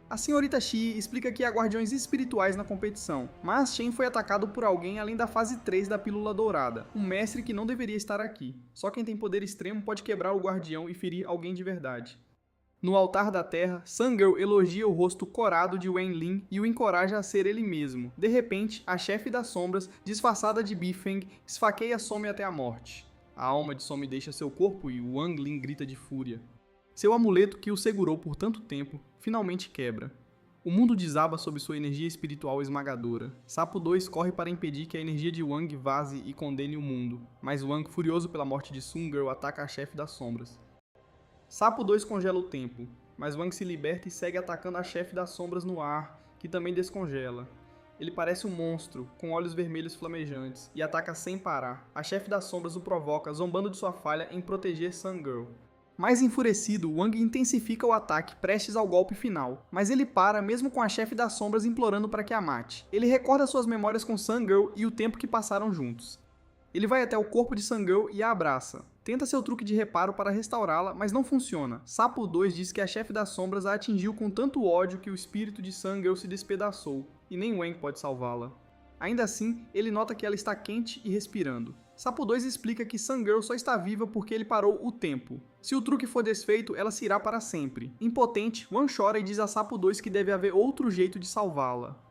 A senhorita Shi explica que há guardiões espirituais na competição, mas Shen foi atacado por alguém além da fase 3 da Pílula Dourada, um mestre que não deveria estar aqui. Só quem tem poder extremo pode quebrar o guardião e ferir alguém de verdade. No altar da terra, Sun-Girl elogia o rosto corado de Wen Lin e o encoraja a ser ele mesmo. De repente, a chefe das sombras, disfarçada de Bifeng, esfaqueia Some até a morte. A alma de Some deixa seu corpo e Wang Lin grita de fúria. Seu amuleto, que o segurou por tanto tempo, finalmente quebra. O mundo desaba sob sua energia espiritual esmagadora. Sapo 2 corre para impedir que a energia de Wang vaze e condene o mundo, mas Wang, furioso pela morte de Sun-Girl, ataca a chefe das sombras. Sapo 2 congela o tempo, mas Wang se liberta e segue atacando a chefe das sombras no ar, que também descongela. Ele parece um monstro, com olhos vermelhos flamejantes, e ataca sem parar. A chefe das sombras o provoca, zombando de sua falha em proteger Sun-Girl. Mais enfurecido, Wang intensifica o ataque, prestes ao golpe final, mas ele para mesmo com a chefe das sombras implorando para que a mate. Ele recorda suas memórias com Sun-Girl e o tempo que passaram juntos. Ele vai até o corpo de Sun-Girl e a abraça. Tenta seu truque de reparo para restaurá-la, mas não funciona. Sapo 2 diz que a chefe das sombras a atingiu com tanto ódio que o espírito de Sun-Girl se despedaçou, e nem Wang pode salvá-la. Ainda assim, ele nota que ela está quente e respirando. Sapo 2 explica que Sun-Girl só está viva porque ele parou o tempo. Se o truque for desfeito, ela se irá para sempre. Impotente, Wang chora e diz a Sapo 2 que deve haver outro jeito de salvá-la.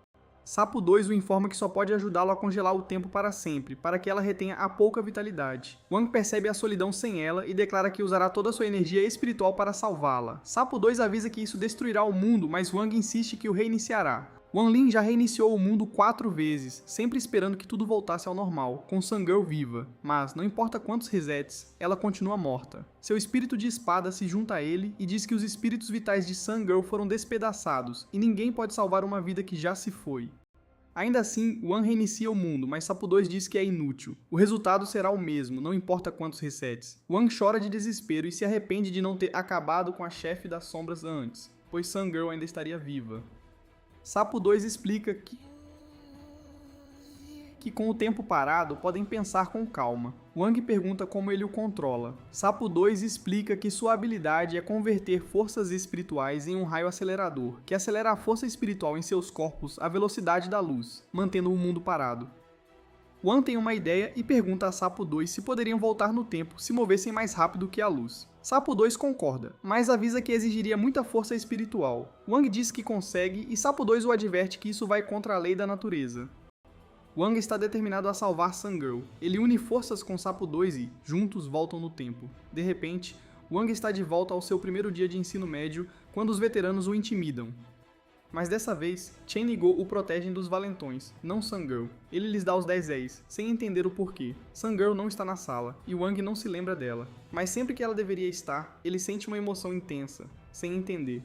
Sapo 2 o informa que só pode ajudá-lo a congelar o tempo para sempre, para que ela retenha a pouca vitalidade. Wang percebe a solidão sem ela e declara que usará toda a sua energia espiritual para salvá-la. Sapo 2 avisa que isso destruirá o mundo, mas Wang insiste que o reiniciará. Wang Lin já reiniciou o mundo 4 vezes, sempre esperando que tudo voltasse ao normal, com Sun-Girl viva. Mas, não importa quantos resets, ela continua morta. Seu espírito de espada se junta a ele e diz que os espíritos vitais de Sun-Girl foram despedaçados, e ninguém pode salvar uma vida que já se foi. Ainda assim, Wang reinicia o mundo, mas Sapo 2 diz que é inútil. O resultado será o mesmo, não importa quantos resets. Wang chora de desespero e se arrepende de não ter acabado com a chefe das sombras antes, pois Sun-Girl ainda estaria viva. Sapo 2 explica que com o tempo parado podem pensar com calma. Wang pergunta como ele o controla. Sapo 2 explica que sua habilidade é converter forças espirituais em um raio acelerador, que acelera a força espiritual em seus corpos à velocidade da luz, mantendo o mundo parado. Wang tem uma ideia e pergunta a Sapo 2 se poderiam voltar no tempo se movessem mais rápido que a luz. Sapo 2 concorda, mas avisa que exigiria muita força espiritual. Wang diz que consegue e Sapo 2 o adverte que isso vai contra a lei da natureza. Wang está determinado a salvar Sun-Girl. Ele une forças com Sapo 2 e, juntos, voltam no tempo. De repente, Wang está de volta ao seu primeiro dia de ensino médio quando os veteranos o intimidam. Mas dessa vez, Chen e Go o protegem dos valentões, não Sun-Girl. Ele lhes dá os 10, sem entender o porquê. Sun-Girl não está na sala, e Wang não se lembra dela. Mas sempre que ela deveria estar, ele sente uma emoção intensa, sem entender.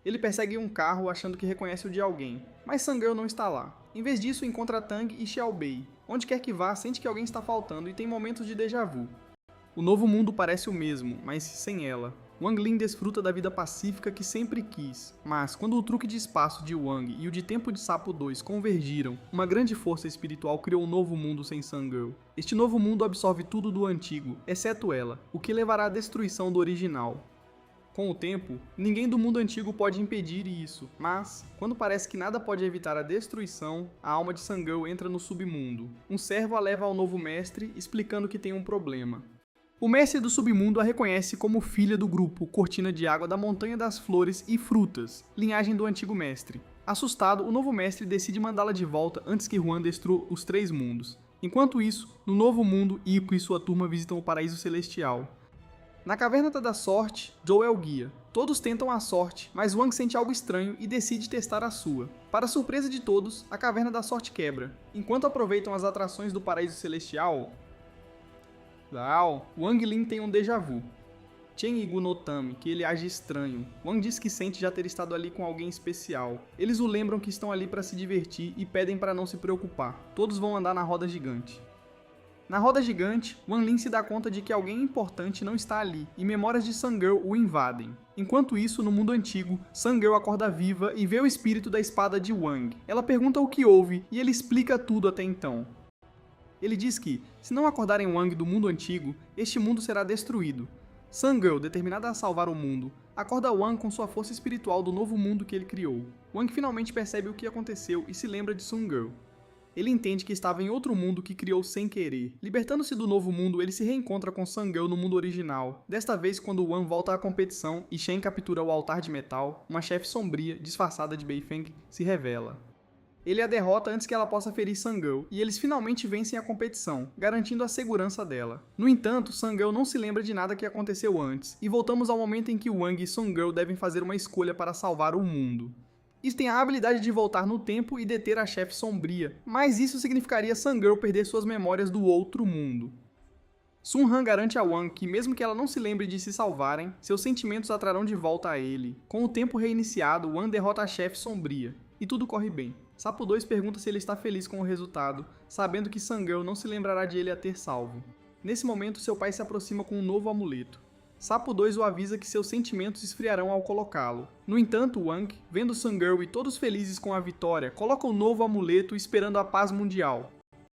Ele persegue um carro achando que reconhece o de alguém, mas Sun-Girl não está lá. Em vez disso, encontra Tang e Xiaobei. Onde quer que vá, sente que alguém está faltando e tem momentos de déjà vu. O novo mundo parece o mesmo, mas sem ela. Wang Lin desfruta da vida pacífica que sempre quis, mas quando o truque de espaço de Wang e o de tempo de Sapo 2 convergiram, uma grande força espiritual criou um novo mundo sem Sun-Girl. Este novo mundo absorve tudo do antigo, exceto ela, o que levará à destruição do original. Com o tempo, ninguém do mundo antigo pode impedir isso, mas, quando parece que nada pode evitar a destruição, a alma de Sun-Girl entra no submundo. Um servo a leva ao novo mestre, explicando que tem um problema. O mestre do submundo a reconhece como filha do grupo Cortina de Água da Montanha das Flores e Frutas, linhagem do antigo mestre. Assustado, o novo mestre decide mandá-la de volta antes que Juan destrua os 3 mundos. Enquanto isso, no novo mundo, Ico e sua turma visitam o Paraíso Celestial. Na Caverna da Sorte, Joe é o guia. Todos tentam a sorte, mas Wang sente algo estranho e decide testar a sua. Para surpresa de todos, a Caverna da Sorte quebra. Enquanto aproveitam as atrações do Paraíso Celestial, Wang Lin tem um déjà vu. Chen Igu no Tami, que ele age estranho. Wang diz que sente já ter estado ali com alguém especial. Eles o lembram que estão ali para se divertir e pedem para não se preocupar. Todos vão andar na roda gigante. Na roda gigante, Wang Lin se dá conta de que alguém importante não está ali, e memórias de Sun Girl o invadem. Enquanto isso, no mundo antigo, Sun Girl acorda viva e vê o espírito da espada de Wang. Ela pergunta o que houve, e ele explica tudo até então. Ele diz que, se não acordarem Wang do mundo antigo, este mundo será destruído. Sun Girl, determinada a salvar o mundo, acorda Wang com sua força espiritual do novo mundo que ele criou. Wang finalmente percebe o que aconteceu e se lembra de Sun Girl. Ele entende que estava em outro mundo que criou sem querer. Libertando-se do novo mundo, ele se reencontra com Sun Girl no mundo original. Desta vez, quando Wang volta à competição e Shen captura o altar de metal, uma chefe sombria, disfarçada de Beifeng, se revela. Ele a derrota antes que ela possa ferir Sun Girl, e eles finalmente vencem a competição, garantindo a segurança dela. No entanto, Sun Girl não se lembra de nada que aconteceu antes, e voltamos ao momento em que Wang e Sun Girl devem fazer uma escolha para salvar o mundo. Eles têm a habilidade de voltar no tempo e deter a chefe sombria, mas isso significaria Sun Girl perder suas memórias do outro mundo. Sun Han garante a Wang que, mesmo que ela não se lembre de se salvarem, seus sentimentos a trarão de volta a ele. Com o tempo reiniciado, Wang derrota a chefe sombria, e tudo corre bem. Sapo 2 pergunta se ele está feliz com o resultado, sabendo que Sun Girl não se lembrará de ele a ter salvo. Nesse momento, seu pai se aproxima com um novo amuleto. Sapo 2 o avisa que seus sentimentos esfriarão ao colocá-lo. No entanto, Wang, vendo Sun Girl e todos felizes com a vitória, coloca o novo amuleto esperando a paz mundial.